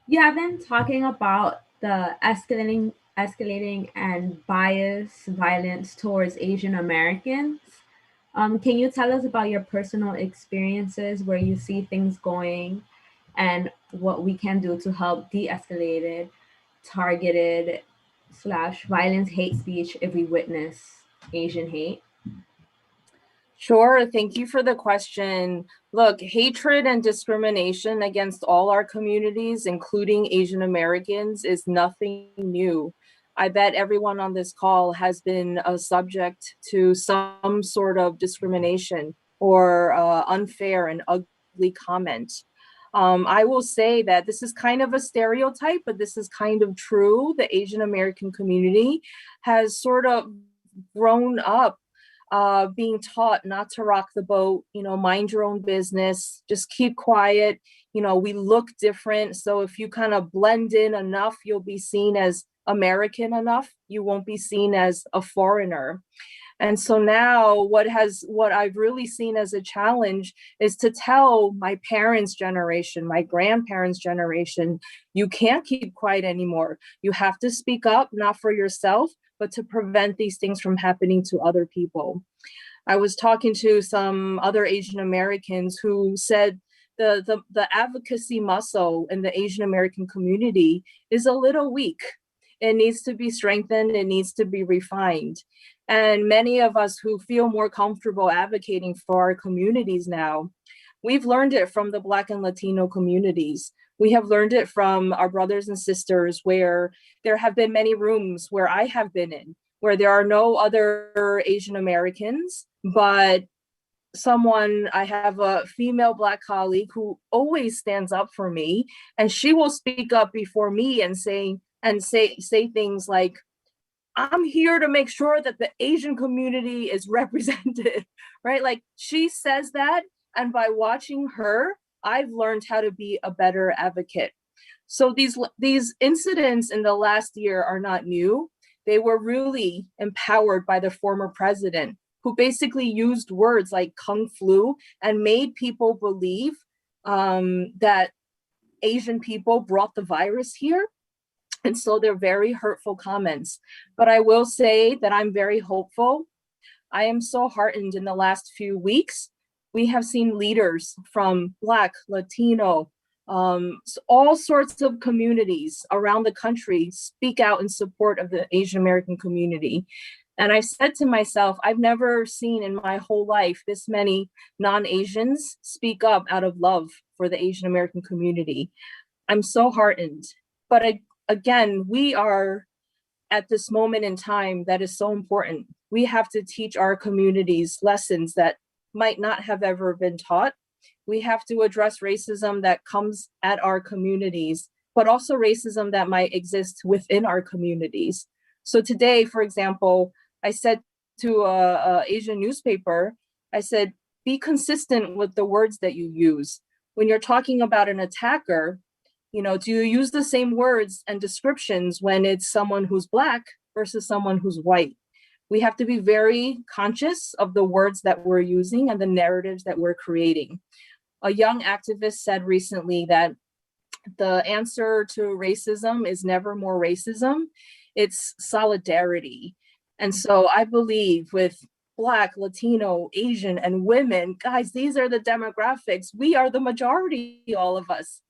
You have been talking about the escalating and bias violence towards Asian Americans. Can you tell us about your personal experiences where you see things going and what we can do to help de-escalate it, targeted / violence, hate speech if we witness Asian hate? Sure, thank you for the question. Look, hatred and discrimination against all our communities, including Asian Americans, is nothing new. I bet everyone on this call has been subject to some sort of discrimination or unfair and ugly comment. I will say that this is kind of a stereotype, but this is kind of true. The Asian American community has sort of grown up being taught not to rock the boat, mind your own business, just keep quiet. We look different. So if you kind of blend in enough, you'll be seen as American enough. You won't be seen as a foreigner. And so now what I've really seen as a challenge is to tell my parents' generation, my grandparents' generation, you can't keep quiet anymore. You have to speak up, not for yourself, but to prevent these things from happening to other people. I was talking to some other Asian Americans who said the advocacy muscle in the Asian American community is a little weak. It needs to be strengthened, it needs to be refined. And many of us who feel more comfortable advocating for our communities now, we've learned it from the Black and Latino communities. We have learned it from our brothers and sisters, where there have been many rooms where I have been in, where there are no other Asian Americans, but I have a female Black colleague who always stands up for me, and she will speak up before me and say things like, I'm here to make sure that the Asian community is represented, right? Like, she says that, and by watching her, I've learned how to be a better advocate. So these incidents in the last year are not new. They were really empowered by the former president, who basically used words like Kung Flu and made people believe that Asian people brought the virus here. And so they're very hurtful comments. But I will say that I'm very hopeful. I am so heartened in the last few weeks. We have seen leaders from Black, Latino, all sorts of communities around the country speak out in support of the Asian American community. And I said to myself, I've never seen in my whole life this many non-Asians speak up out of love for the Asian American community. I'm so heartened. But again, we are at this moment in time that is so important. We have to teach our communities lessons that might not have ever been taught. We have to address racism that comes at our communities, but also racism that might exist within our communities. So today, for example, I said to a Asian newspaper, I said, be consistent with the words that you use. When you're talking about an attacker, do you use the same words and descriptions when it's someone who's Black versus someone who's white? We have to be very conscious of the words that we're using and the narratives that we're creating. A young activist said recently that the answer to racism is never more racism, it's solidarity. And so I believe with Black, Latino, Asian, and women, guys, these are the demographics. We are the majority, all of us.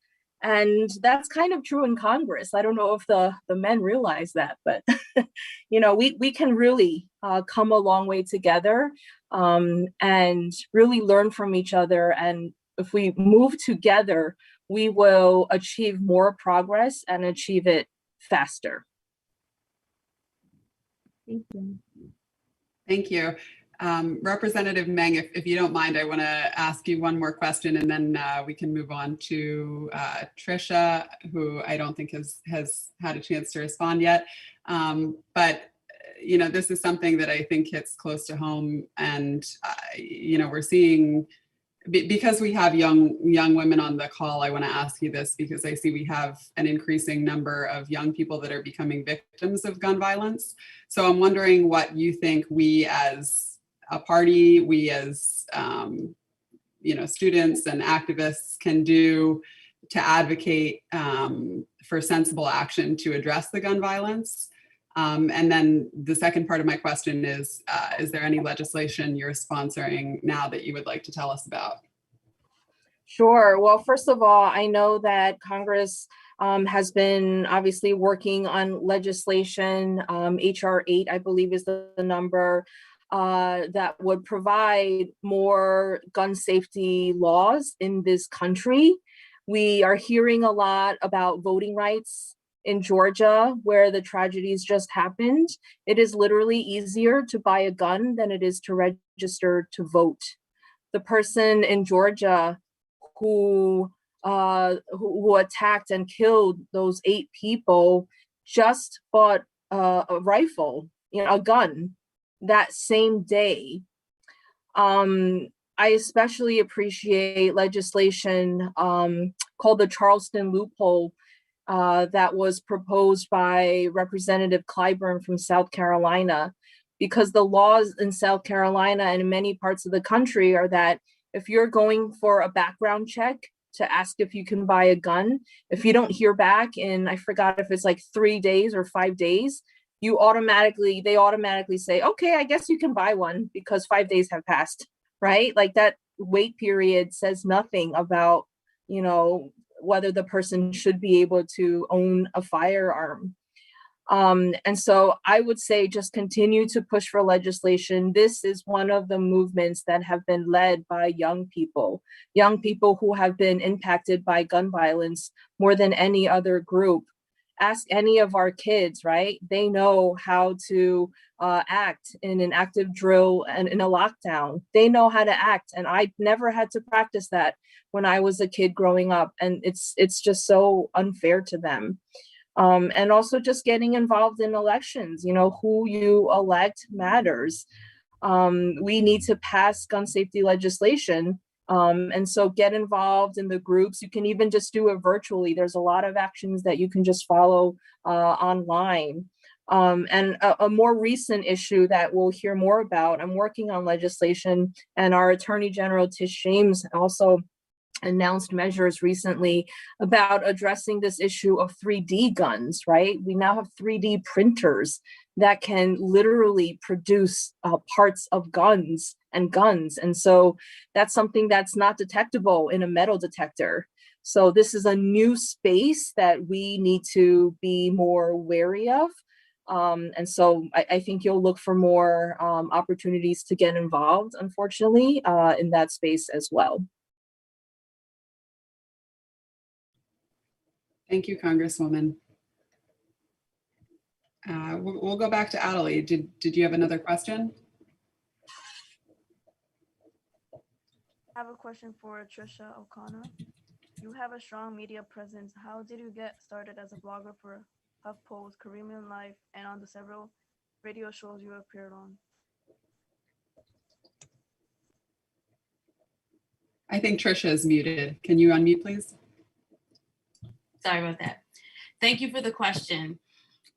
And that's kind of true in Congress. I don't know if the men realize that, but we can really come a long way together and really learn from each other. And if we move together, we will achieve more progress and achieve it faster. Thank you. Thank you. Representative Meng, if you don't mind, I want to ask you one more question, and then we can move on to Trisha, who I don't think has had a chance to respond yet. But this is something that I think hits close to home, and we're seeing, because we have young women on the call, I want to ask you this because I see we have an increasing number of young people that are becoming victims of gun violence. So I'm wondering what you think we as a party, we as students and activists can do to advocate for sensible action to address the gun violence. And then the second part of my question is there any legislation you're sponsoring now that you would like to tell us about? Sure. Well, first of all, I know that Congress has been obviously working on legislation. HR 8, I believe, is the number that would provide more gun safety laws in this country. We are hearing a lot about voting rights in Georgia, where the tragedies just happened. It is literally easier to buy a gun than it is to register to vote. The person in Georgia who attacked and killed those 8 people just bought a rifle, a gun, that same day. I especially appreciate legislation called the Charleston loophole that was proposed by Representative Clyburn from South Carolina, because the laws in South Carolina and in many parts of the country are that if you're going for a background check to ask if you can buy a gun, if you don't hear back in, I forgot if it's like 3 days or 5 days, they automatically say, okay, I guess you can buy one because 5 days have passed, right? Like that wait period says nothing about, you know, whether the person should be able to own a firearm. And so I would say just continue to push for legislation. This is one of the movements that have been led by young people who have been impacted by gun violence more than any other group. Ask any of our kids, right? They know how to act in an active drill and in a lockdown. They know how to act. And I never had to practice that when I was a kid growing up. And it's just so unfair to them. And also just getting involved in elections, you know, who you elect matters. We need to pass gun safety legislation. And so get involved in the groups. You can even just do it virtually. There's a lot of actions that you can just follow online. And a more recent issue that we'll hear more about, I'm working on legislation, and our Attorney General Tish James also announced measures recently about addressing this issue of 3D guns, right? We now have 3D printers that can literally produce parts of guns. And so that's something that's not detectable in a metal detector. So this is a new space that we need to be more wary of. And so I think you'll look for more opportunities to get involved, unfortunately, in that space as well. Thank you, Congresswoman. We'll go back to Adelie. Did you have another question? I have a question for Trisha O'Connor. You have a strong media presence. How did you get started as a blogger for HuffPost, Caribbean Life, and on the several radio shows you appeared on? I think Trisha is muted. Can you unmute, please? Sorry about that. Thank you for the question.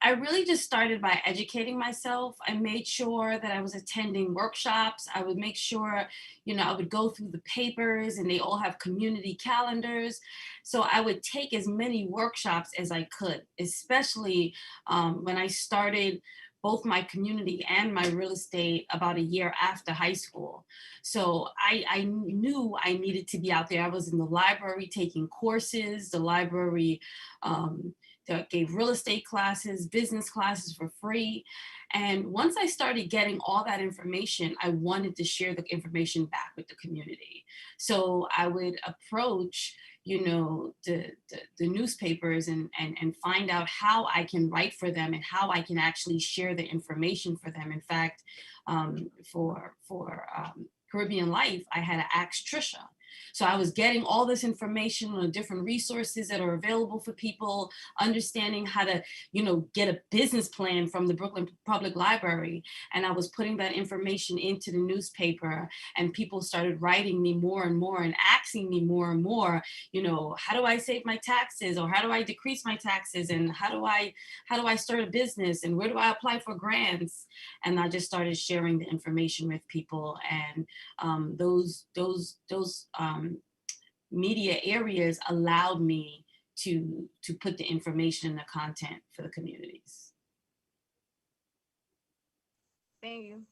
I really just started by educating myself. I made sure that I was attending workshops. I would make sure, you know, I would go through the papers, and they all have community calendars. So I would take as many workshops as I could, especially when I started both my community and my real estate about a year after high school. So I knew I needed to be out there. I was in the library taking courses. The library that gave real estate classes, business classes for free. And once I started getting all that information, I wanted to share the information back with the community. So I would approach, you know, the newspapers and find out how I can write for them and how I can actually share the information for them. In fact, for Caribbean Life, I had to ask Trisha. So I was getting all this information on different resources that are available for people, understanding how to, you know, get a business plan from the Brooklyn Public Library. And I was putting that information into the newspaper, and people started writing me more and more and asking me more and more, you know, how do I save my taxes, or how do I decrease my taxes, and how do I start a business, and where do I apply for grants? And I just started sharing the information with people, and those media areas allowed me to put the information and the content for the communities. Thank you.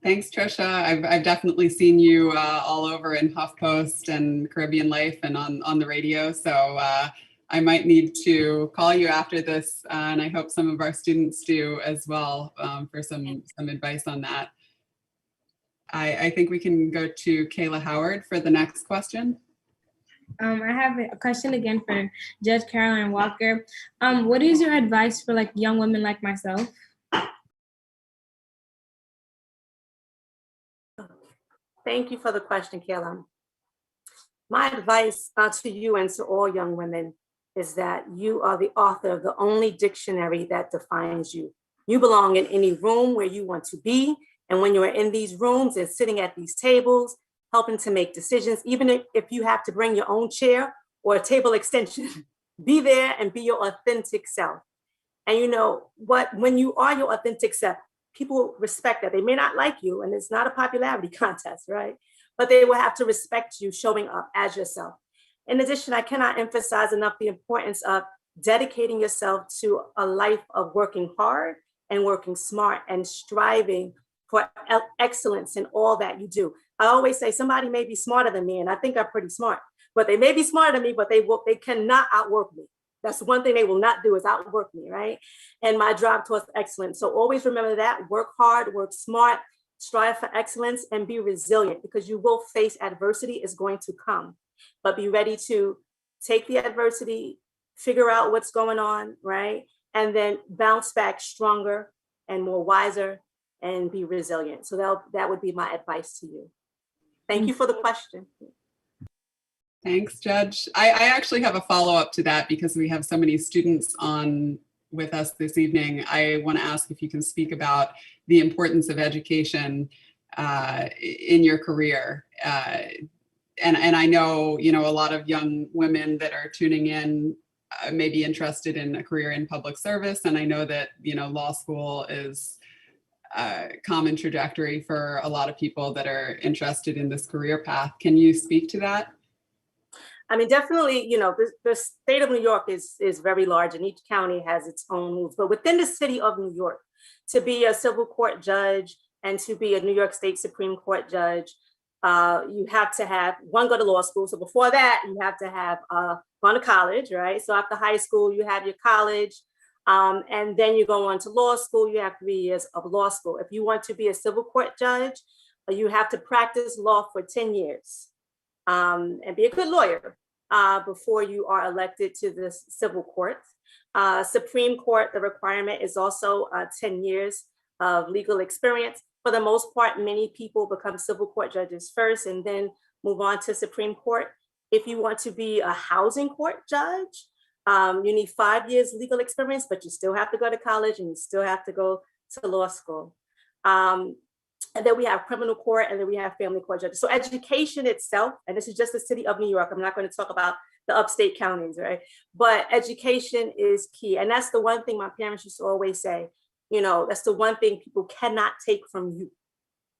Thanks, Trisha. I've definitely seen you all over in HuffPost and Caribbean Life and on the radio. So I might need to call you after this, and I hope some of our students do as well, for some advice on that. I think we can go to Kayla Howard for the next question. I have a question again for Judge Caroline Walker. What is your advice for like young women like myself? Thank you for the question, Kayla. My advice to you and to all young women is that you are the author of the only dictionary that defines you. You belong in any room where you want to be. And when you are in these rooms and sitting at these tables, helping to make decisions, even if you have to bring your own chair or a table extension, be there and be your authentic self. And you know what, when you are your authentic self, people respect that. They may not like you, and it's not a popularity contest, right? But they will have to respect you showing up as yourself. In addition, I cannot emphasize enough the importance of dedicating yourself to a life of working hard and working smart and striving for excellence in all that you do. I always say somebody may be smarter than me, and I think I'm pretty smart, but they may be smarter than me, but they cannot outwork me. That's one thing they will not do, is outwork me, right? And my drive towards excellence. So always remember that, work hard, work smart, strive for excellence, and be resilient, because you will face adversity is going to come, but be ready to take the adversity, figure out what's going on, right? And then bounce back stronger and more wiser and be resilient. So that would be my advice to you. Thank you for the question. Thanks, Judge. I actually have a follow-up to that because we have so many students on with us this evening. I want to ask if you can speak about the importance of education in your career. And I know, you know, a lot of young women that are tuning in may be interested in a career in public service. And I know that, you know, law school is a common trajectory for a lot of people that are interested in this career path. Can you speak to that? I mean, definitely, you know, the state of New York is very large, and each county has its own rules. But within the city of New York, to be a civil court judge and to be a New York State Supreme Court judge, you have to have, one, go to law school. So before that, you have to have gone to college, right? So after high school, you have your college, and then you go on to law school. You have 3 years of law school. If you want to be a civil court judge, you have to practice law for 10 years and be a good lawyer before you are elected to the civil court. Supreme Court, the requirement is also 10 years of legal experience. For the most part, many people become civil court judges first and then move on to Supreme Court. If you want to be a housing court judge, you need 5 years legal experience, but you still have to go to college and you still have to go to law school. And then we have criminal court, and then we have family court judges. So education itself, and this is just the city of New York, I'm not going to talk about the upstate counties, right? But education is key. And that's the one thing my parents used to always say, you know, that's the one thing people cannot take from you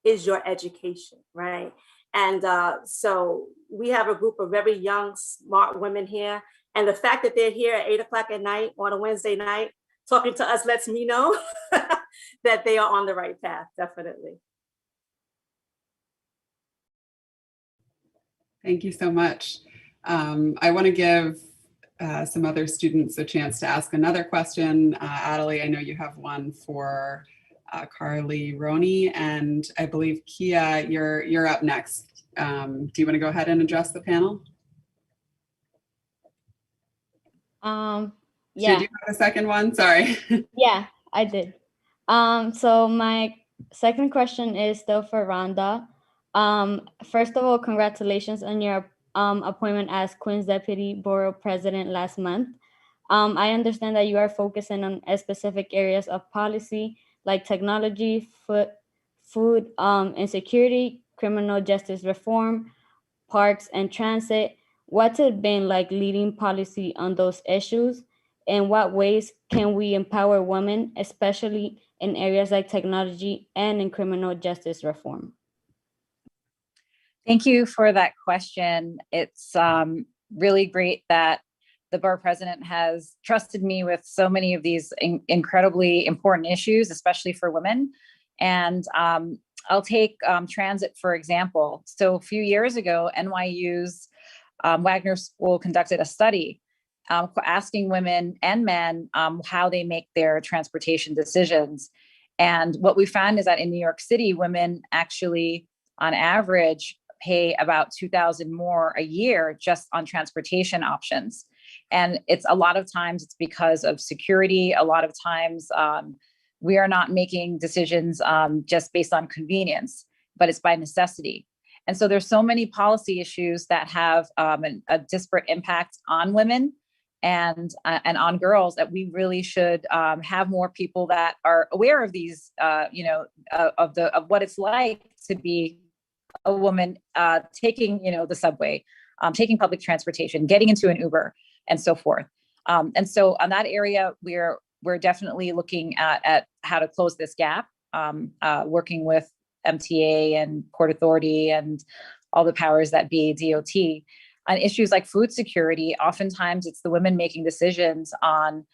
is your education, right? And so we have a group of very young, smart women here. And the fact that they're here at 8 o'clock at night on a Wednesday night talking to us lets me know that they are on the right path, definitely. Thank you so much. I want to give some other students a chance to ask another question. Adelie, I know you have one for Carly Roney, and I believe Kia, you're up next. Do you want to go ahead and address the panel? Yeah. Did you have a second one? Sorry. Yeah, I did. So my second question is still for Rhonda. First of all, congratulations on your appointment as Queens Deputy Borough President last month. I understand that you are focusing on specific areas of policy like technology, food insecurity, criminal justice reform, parks, and transit. What's it been like leading policy on those issues? In what ways can we empower women, especially in areas like technology and in criminal justice reform? Thank you for that question. It's really great that the borough president has trusted me with so many of these incredibly important issues, especially for women. And I'll take transit, for example. So a few years ago, NYU's Wagner School conducted a study asking women and men how they make their transportation decisions. And what we found is that in New York City, women actually, on average, pay about $2,000 more a year just on transportation options. And it's a lot of times it's because of security. A lot of times we are not making decisions just based on convenience, but it's by necessity. And so there's so many policy issues that have a disparate impact on women and on girls that we really should have more people that are aware of these, of what it's like to be a woman taking, the subway, taking public transportation, getting into an Uber, and so forth. And so on that area, we're we're definitely looking at how to close this gap, working with MTA and Port Authority and all the powers that be, DOT, on issues like food security. Oftentimes it's the women making decisions on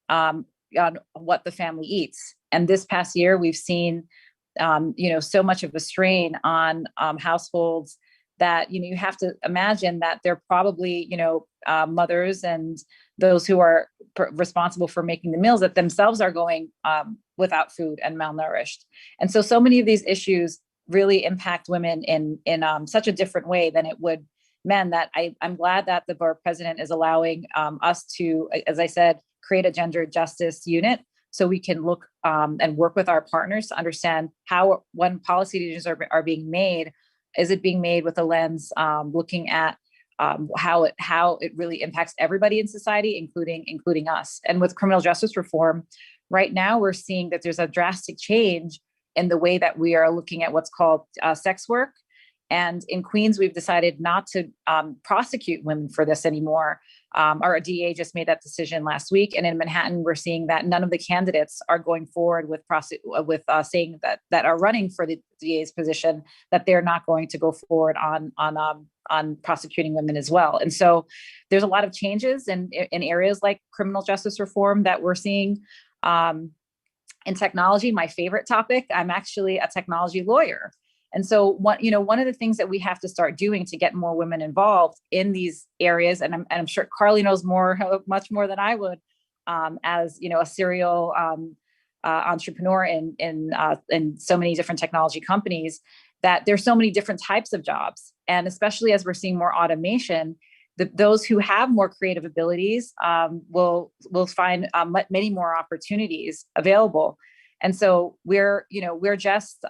what the family eats. And this past year, we've seen, so much of a strain on households that, you have to imagine that they're probably, mothers and those who are responsible for making the meals that themselves are going without food and malnourished. And so many of these issues really impact women in such a different way than it would men, that I'm glad that the borough president is allowing us to, as I said, create a gender justice unit so we can look and work with our partners to understand how, when policy decisions are being made, is it being made with a lens looking at how it really impacts everybody in society, including us. And with criminal justice reform, right now we're seeing that there's a drastic change in the way that we are looking at what's called sex work. And in Queens, we've decided not to prosecute women for this anymore. Our DA just made that decision last week. And in Manhattan, we're seeing that none of the candidates are going forward with saying that are running for the DA's position, that they're not going to go forward on prosecuting women as well. And so there's a lot of changes in areas like criminal justice reform that we're seeing. In technology, my favorite topic, I'm actually a technology lawyer. And so one of the things that we have to start doing to get more women involved in these areas, and I'm sure Carly knows much more than I would, as a serial entrepreneur in so many different technology companies, that there's so many different types of jobs. And especially as we're seeing more automation, those who have more creative abilities will find many more opportunities available. And so we're just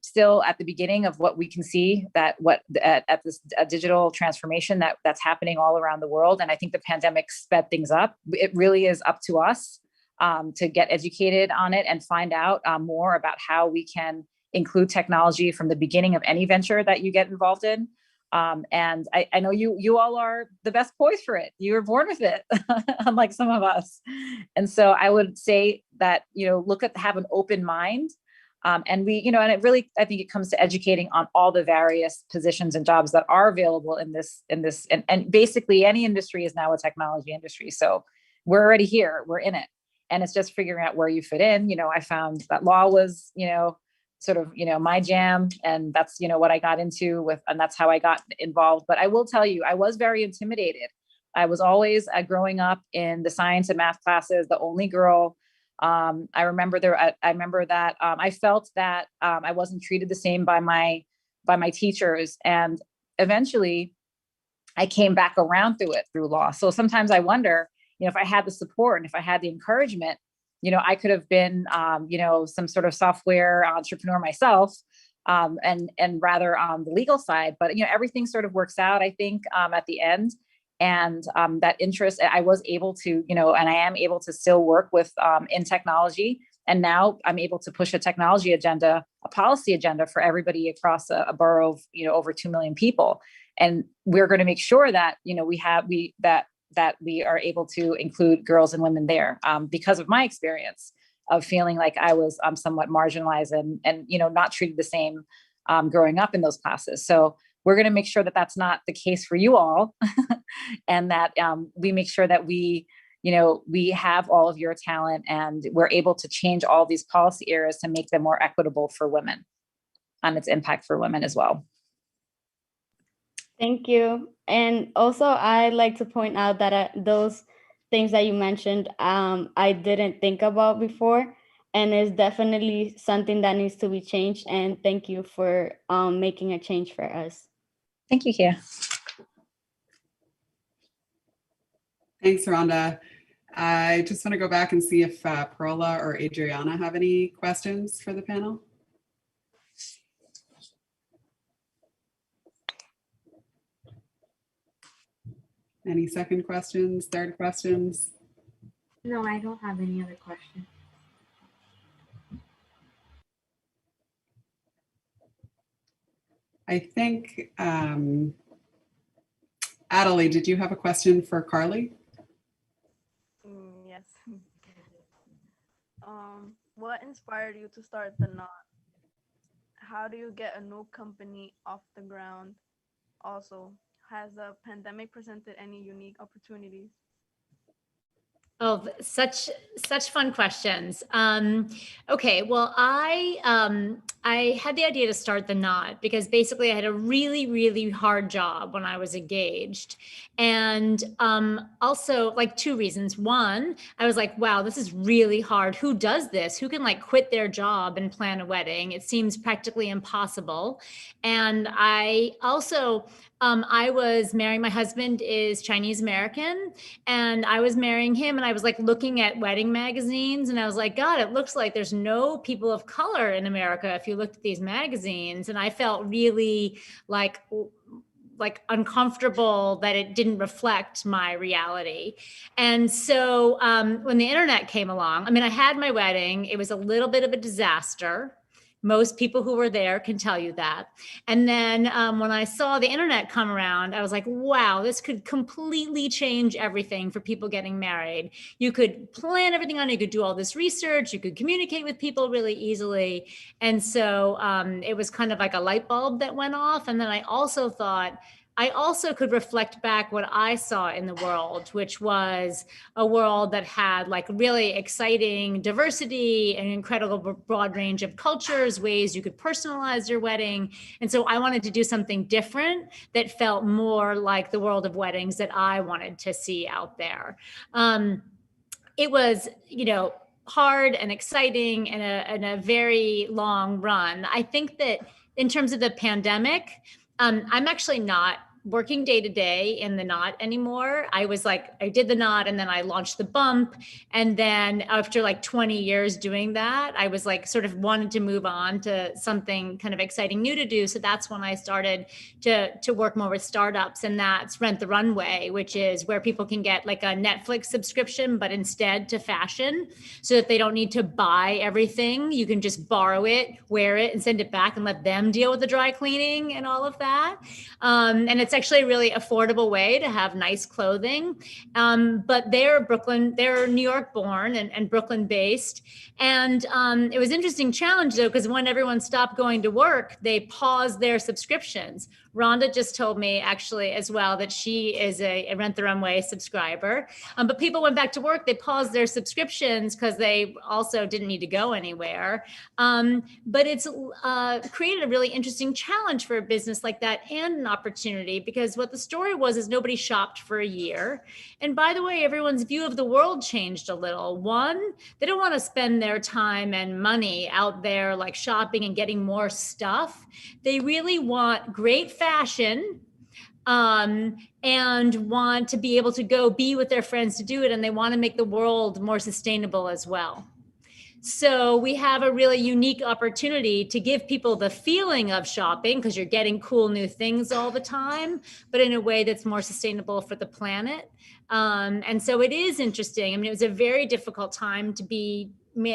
still at the beginning of what we can see, that at this digital transformation that's happening all around the world. And I think the pandemic sped things up. It really is up to us to get educated on it and find out more about how we can include technology from the beginning of any venture that you get involved in. And I know you all are the best poised for it. You were born with it, unlike some of us. And so I would say that, have an open mind. And I think it comes to educating on all the various positions and jobs that are available in this, and basically any industry is now a technology industry. So we're already here, we're in it. And it's just figuring out where you fit in. I found that law was, sort of, my jam, and that's, what I got into with, and that's how I got involved. But I will tell you, I was very intimidated. I was always growing up in the science and math classes, the only girl. I remember that I felt that I wasn't treated the same by my teachers, and eventually I came back around through law. So sometimes I wonder, if I had the support and if I had the encouragement, I could have been, some sort of software entrepreneur myself, and rather on the legal side. But everything sort of works out, I think, at the end. And that interest, I was able to, and I am able to still work with in technology. And now I'm able to push a technology agenda, a policy agenda for everybody across a borough of, over 2 million people. And we're going to make sure that, that we are able to include girls and women there, because of my experience of feeling like I was somewhat marginalized and not treated the same growing up in those classes. So we're going to make sure that that's not the case for you all, and that we make sure that we have all of your talent, and we're able to change all these policy areas to make them more equitable for women, and its impact for women as well. Thank you. And also, I'd like to point out that those things that you mentioned, I didn't think about before, and it's definitely something that needs to be changed. And thank you for making a change for us. Thank you, Kia. Thanks, Rhonda. I just want to go back and see if Pearla or Adriana have any questions for the panel. Any second questions, third questions? No, I don't have any other questions. I think, Adelie, did you have a question for Carly? What inspired you to start the Knot? How do you get a new company off the ground? Also, has the pandemic presented any unique opportunities? Oh, such fun questions. Okay, well, I had the idea to start the Knot because basically I had a really hard job when I was engaged, and also like two reasons. One, I was like, wow, this is really hard. Who does this? Who can like quit their job and plan a wedding? It seems practically impossible. And I also I was marrying, my husband is Chinese American, and I was marrying him, and I was like looking at wedding magazines, and I was like, God, it looks like there's no people of color in America if you looked at these magazines. And I felt really like uncomfortable that it didn't reflect my reality. And so when the internet came along, I mean, I had my wedding. It was a little bit of a disaster. Most people who were there can tell you that. And then when I saw the internet come around, I was like, wow, this could completely change everything for people getting married. You could plan everything on, you could do all this research, you could communicate with people really easily. And so it was kind of like a light bulb that went off. And then I also thought, I also could reflect back what I saw in the world, which was a world that had like really exciting diversity, an incredible broad range of cultures, ways you could personalize your wedding. And so I wanted to do something different that felt more like the world of weddings that I wanted to see out there. It was, hard and exciting and a very long run. I think that in terms of the pandemic, I'm actually not working day to day in the Knot anymore. I was like, I did the Knot and then I launched the Bump. And then after like 20 years doing that, I was like sort of wanted to move on to something kind of exciting new to do. So that's when I started to work more with startups, and that's Rent the Runway, which is where people can get like a Netflix subscription, but instead to fashion, so that they don't need to buy everything. You can just borrow it, wear it, and send it back and let them deal with the dry cleaning and all of that. And it's actually a really affordable way to have nice clothing. But they're New York born and Brooklyn based. And it was an interesting challenge though, because when everyone stopped going to work, they paused their subscriptions. Rhonda just told me actually as well that she is a Rent the Runway subscriber. But people went back to work, they paused their subscriptions because they also didn't need to go anywhere. But it's created a really interesting challenge for a business like that, and an opportunity, because what the story was is nobody shopped for a year. And by the way, everyone's view of the world changed a little. One, they don't want to spend their time and money out there like shopping and getting more stuff. They really want great fashion and want to be able to go be with their friends to do it. And they want to make the world more sustainable as well. So we have a really unique opportunity to give people the feeling of shopping, because you're getting cool new things all the time, but in a way that's more sustainable for the planet. And so it is interesting. I mean, it was a very difficult time to be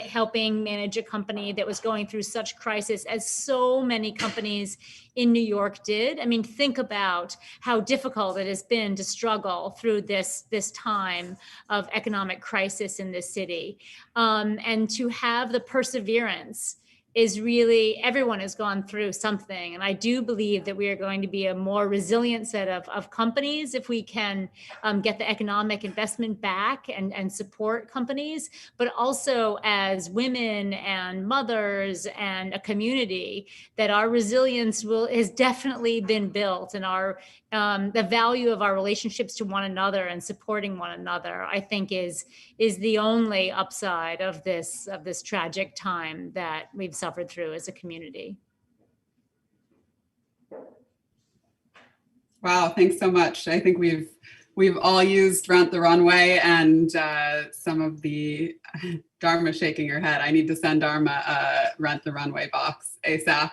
helping manage a company that was going through such crisis as so many companies in New York did. I mean, think about how difficult it has been to struggle through this time of economic crisis in this city. And to have the perseverance is really, everyone has gone through something. And I do believe that we are going to be a more resilient set of companies if we can get the economic investment back and support companies, but also as women and mothers and a community, that our resilience has definitely been built, and our the value of our relationships to one another and supporting one another, I think is the only upside of this tragic time that we've suffered through as a community. Wow, thanks so much. I think we've all used Rent the Runway, and some of the Dharma shaking her head. I need to send Dharma a Rent the Runway box ASAP.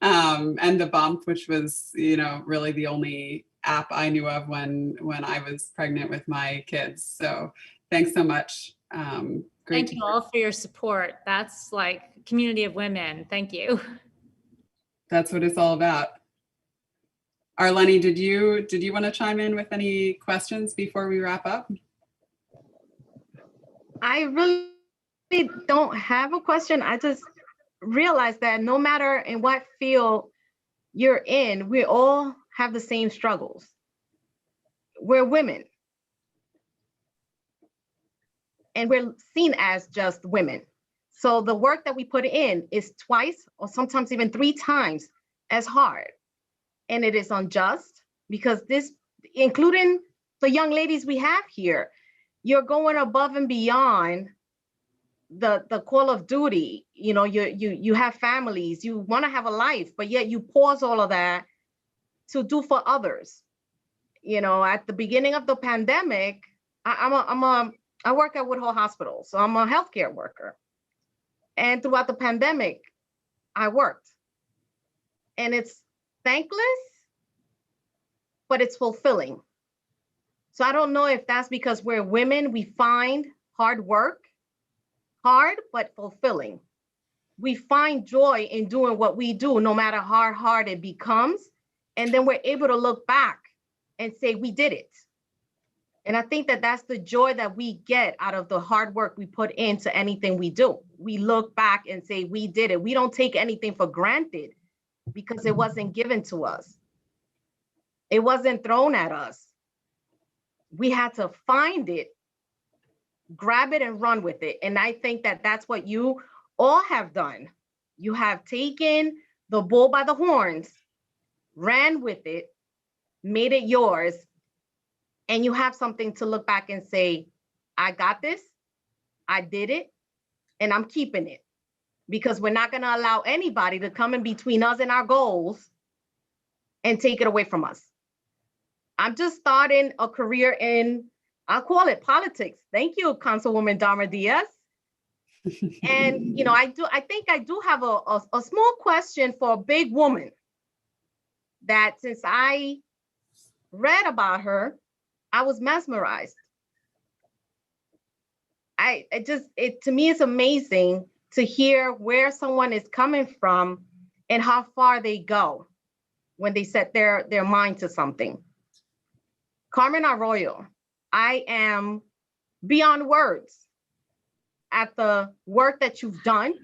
And the Bump, which was, really the only app I knew of when I was pregnant with my kids. So thanks so much. Thank you all for your support. That's like community of women. Thank you. That's what it's all about. Arlene, did you want to chime in with any questions before we wrap up? I really don't have a question. I just realized that no matter in what field you're in, we all have the same struggles. We're women and we're seen as just women. So the work that we put in is twice or sometimes even 3 times as hard. And it is unjust because this, including the young ladies we have here, you're going above and beyond the call of duty. You know, you have families, you want to have a life, but yet you pause all of that to do for others. You know, at the beginning of the pandemic, I work at Woodhull Hospital, so I'm a healthcare worker. And throughout the pandemic, I worked. And it's thankless, but it's fulfilling. So I don't know if that's because we're women, we find hard work hard, but fulfilling. We find joy in doing what we do, no matter how hard it becomes. And then we're able to look back and say, we did it. And I think that that's the joy that we get out of the hard work we put into anything we do. We look back and say, we did it. We don't take anything for granted because it wasn't given to us. It wasn't thrown at us. We had to find it, grab it, and run with it. And I think that that's what you all have done. You have taken the bull by the horns, ran with it, made it yours, and you have something to look back and say, I got this, I did it, and I'm keeping it. Because we're not going to allow anybody to come in between us and our goals and take it away from us. I'm just starting a career in, I'll call it politics. Thank you, Councilwoman Dharma Diaz. And, you know, I think I do have a small question for a big woman that since I read about her, I was mesmerized. To me, it's amazing to hear where someone is coming from and how far they go when they set their mind to something. Carmen Arroyo, I am beyond words at the work that you've done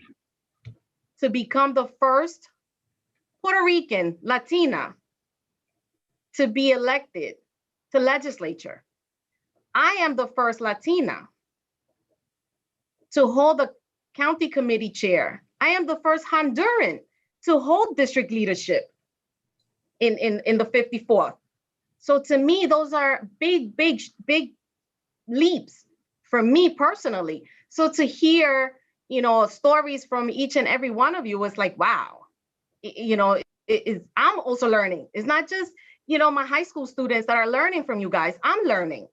to become the first Puerto Rican Latina to be elected to legislature. I am the first Latina to hold the county committee chair. I am the first Honduran to hold district leadership in the 54th. So to me, those are big leaps for me personally. So to hear, you know, stories from each and every one of you was like, wow, you know, I'm also learning. It's not just, you know, my high school students that are learning from you guys. I'm learning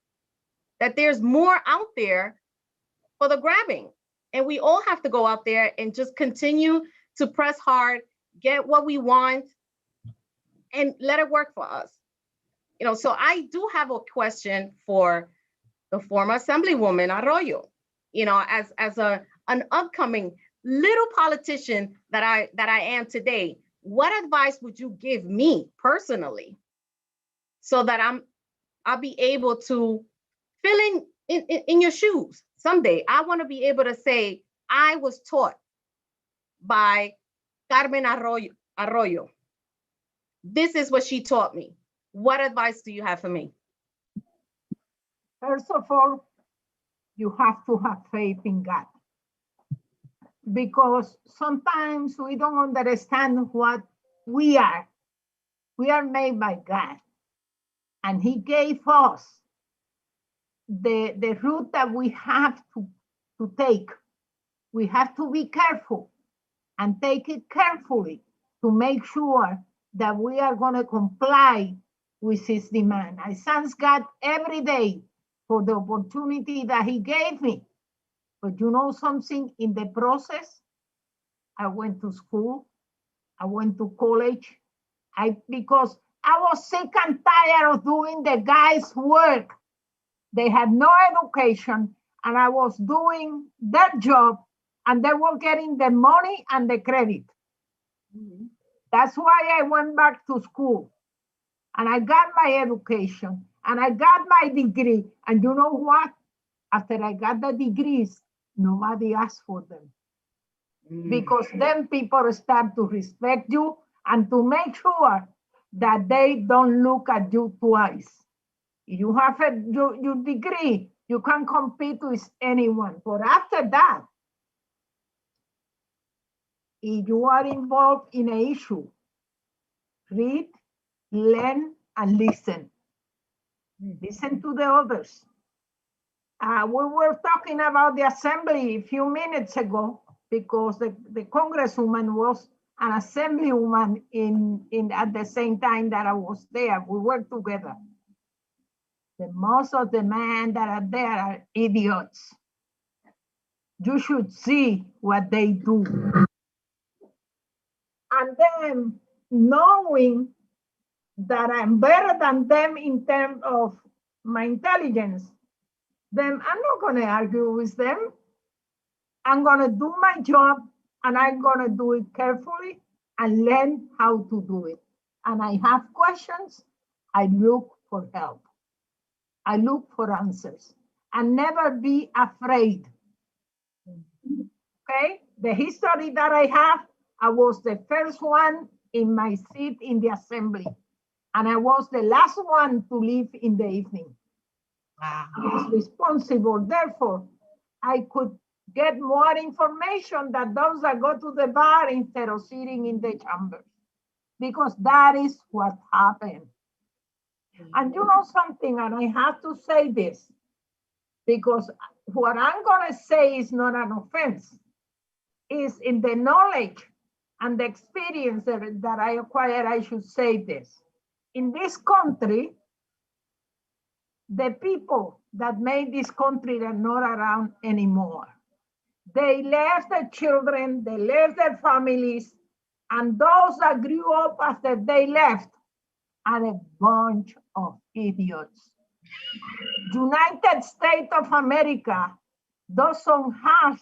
that there's more out there for the grabbing. And we all have to go out there and just continue to press hard, get what we want, and let it work for us. You know, so I do have a question for the former Assemblywoman Arroyo. You know, as an upcoming little politician that I am today, what advice would you give me personally so that I'll be able to fill in your shoes someday? I want to be able to say I was taught by Carmen Arroyo. This is what she taught me. What advice do you have for me? First of all, you have to have faith in God. Because sometimes we don't understand what we are. We are made by God. And He gave us the route that we have to take. We have to be careful and take it carefully to make sure that we are going to comply with His demand. I thank God every day for the opportunity that He gave me. But you know something, in the process, I went to school, I went to college, because I was sick and tired of doing the guys' work. They had no education, and I was doing that job, and they were getting the money and the credit. Mm-hmm. That's why I went back to school, and I got my education, and I got my degree. And you know what? After I got the degrees, nobody asked for them. Because then people start to respect you and to make sure that they don't look at you twice. You have your degree, you can compete with anyone. But after that, if you are involved in an issue, read, learn, and listen. Listen to the others. We were talking about the assembly a few minutes ago because the congresswoman was an assemblywoman in at the same time that I was there. We worked together. Most of the men that are there are idiots. You should see what they do. And then knowing that I'm better than them in terms of my intelligence, then I'm not going to argue with them. I'm going to do my job and I'm going to do it carefully and learn how to do it. And I have questions, I look for help. I look for answers and never be afraid. Okay, the history that I have, I was the first one in my seat in the assembly. And I was the last one to leave in the evening. I was responsible, therefore, I could get more information than those that go to the bar instead of sitting in the chambers. Because that is what happened. And you know something, and I have to say this, because what I'm going to say is not an offense. Is in the knowledge and the experience that I acquired, I should say this. In this country, the people that made this country are not around anymore. They left their children, they left their families, and those that grew up after they left are a bunch of idiots. United States of America doesn't have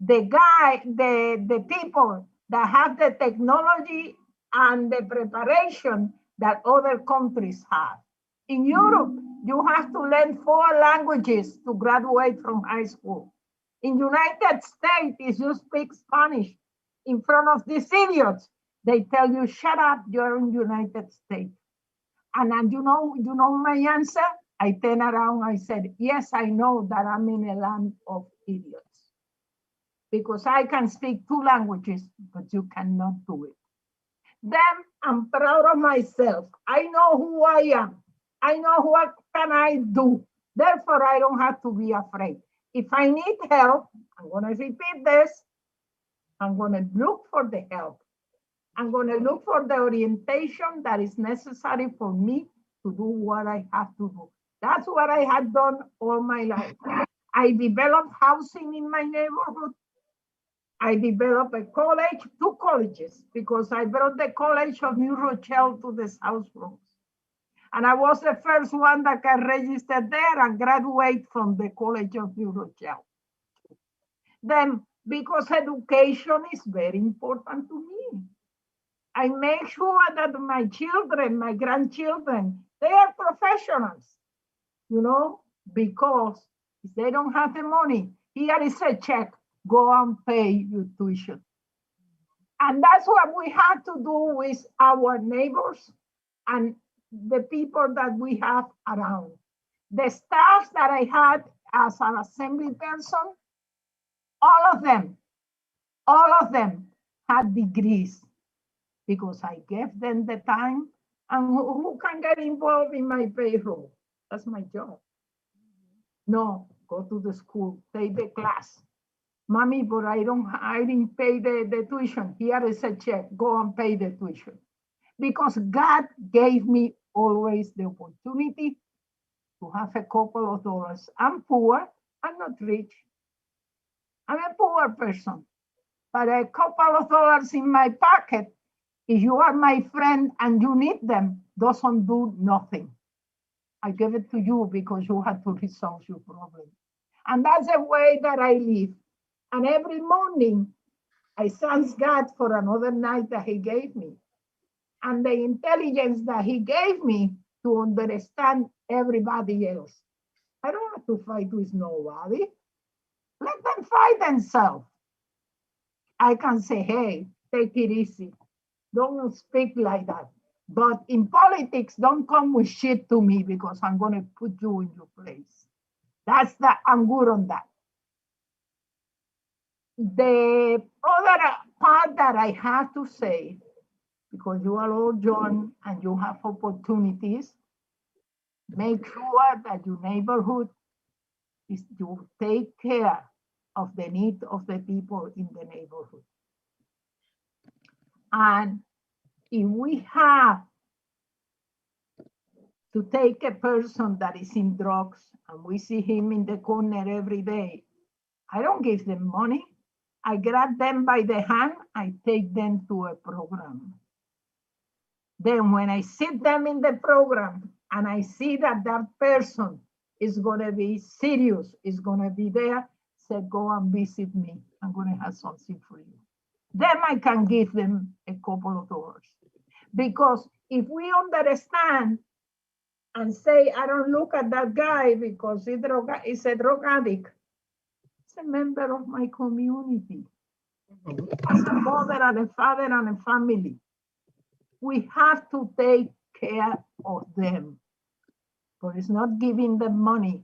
the people that have the technology and the preparation that other countries have. In Europe, you have to learn 4 languages to graduate from high school. In United States, if you speak Spanish in front of these idiots, they tell you, shut up, you're in United States. And you know my answer? I turn around, I said, yes, I know that I'm in a land of idiots. Because I can speak 2 languages, but you cannot do it. Then I'm proud of myself. I know who I am. I know what can I do. Therefore, I don't have to be afraid. If I need help, I'm going to repeat this. I'm going to look for the help. I'm going to look for the orientation that is necessary for me to do what I have to do. That's what I had done all my life. I developed housing in my neighborhood. I developed a college, 2 colleges, because I brought the College of New Rochelle to the South Bronx. And I was the first one that can register there and graduate from the College of New Rochelle. Then, because education is very important to me, I make sure that my children, my grandchildren, they are professionals, you know, because if they don't have the money, here is a check, go and pay your tuition. And that's what we had to do with our neighbors and the people that we have around. The staff that I had as an assembly person, all of them had degrees because I gave them the time. And who can get involved in my payroll? That's my job. No, go to the school, take the class. Mommy, but I didn't pay the tuition. Here is a check, go and pay the tuition. Because God gave me always the opportunity to have a couple of dollars. I'm poor, I'm not rich. I'm a poor person, but a couple of dollars in my pocket, if you are my friend and you need them, doesn't do nothing. I give it to you because you have to resolve your problem. And that's the way that I live. And every morning, I thank God for another night that He gave me. And the intelligence that He gave me to understand everybody else. I don't have to fight with nobody. Let them fight themselves. I can say, hey, take it easy. Don't speak like that. But in politics, don't come with shit to me because I'm going to put you in your place. I'm good on that. The other part that I have to say, because you are all young and you have opportunities, make sure that your neighborhood is you take care of the need of the people in the neighborhood. And if we have to take a person that is in drugs and we see him in the corner every day, I don't give them money. I grab them by the hand, I take them to a program. Then when I sit them in the program and I see that that person is going to be serious, is going to be there, say, go and visit me. I'm going to have something for you. Then I can give them a couple of dollars. Because if we understand and say, I don't look at that guy because he's a drug addict, he's a member of my community. As a mother and a father and a family, we have to take care of them. But it's not giving them money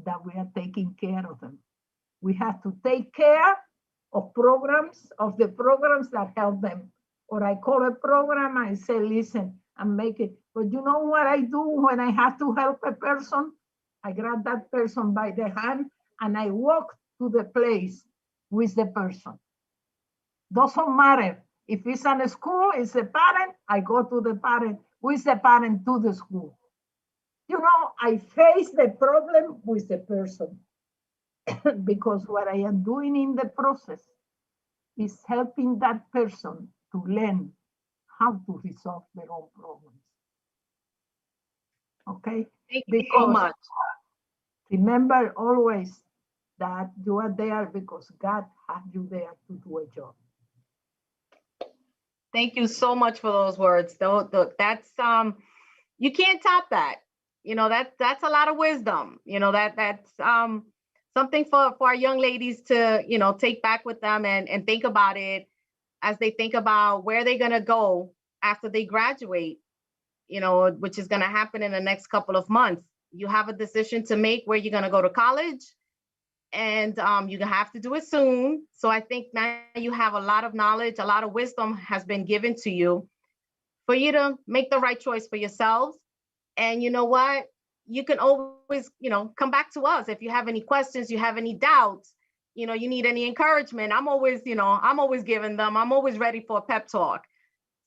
that we are taking care of them. We have to take care of the programs that help them. Or I call a program, I say, listen, and make it. But you know what I do when I have to help a person? I grab that person by the hand and I walk to the place with the person. Doesn't matter. If it's in a school, it's a parent, I go to the parent, with the parent to the school. You know, I face the problem with the person because what I am doing in the process is helping that person to learn how to resolve their own problems. Okay? Thank you so much. Remember always that you are there because God has you there to do a job. Thank you so much for those words. That's you can't top that. You know, that's a lot of wisdom. You know, that's something for our young ladies to, you know, take back with them and think about it as they think about where they're gonna go after they graduate, you know, which is gonna happen in the next couple of months. You have a decision to make where you're gonna go to college, and you have to do it soon. So I think now you have a lot of knowledge, a lot of wisdom has been given to you for you to make the right choice for yourselves. And you know what? You can always, you know, come back to us if you have any questions, you have any doubts, you know, you need any encouragement. I'm always giving them. I'm always ready for a pep talk.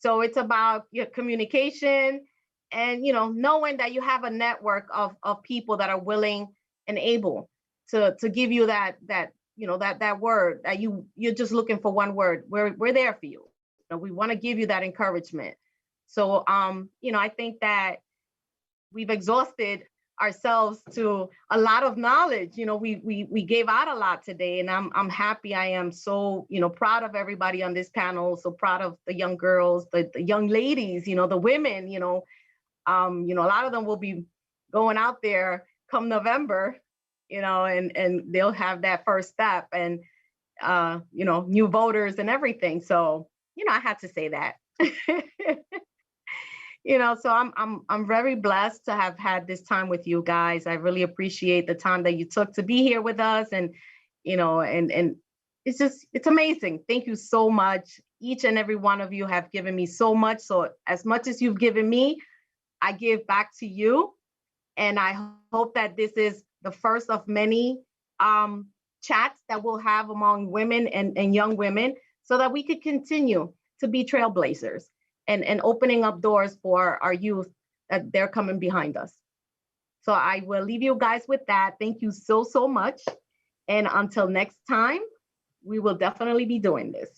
So it's about your communication and, you know, knowing that you have a network of people that are willing and able to give you that you know, that word that you're just looking for one word. We're there for you. You know, we want to give you that encouragement. So you know, I think that we've exhausted ourselves to a lot of knowledge. You know, we gave out a lot today, and I'm happy. I am so, you know, proud of everybody on this panel. So proud of the young girls, the young ladies, you know, the women, you know, a lot of them will be going out there come November, you know, and they'll have that first step and, you know, new voters and everything. So, you know, I had to say that. You know, so I'm very blessed to have had this time with you guys. I really appreciate the time that you took to be here with us, and you know, and it's amazing. Thank you so much. Each and every one of you have given me so much. So as much as you've given me, I give back to you, and I hope that this is the first of many chats that we'll have among women and young women, so that we could continue to be trailblazers. And opening up doors for our youth that they're coming behind us. So I will leave you guys with that. Thank you so much. And until next time, we will definitely be doing this.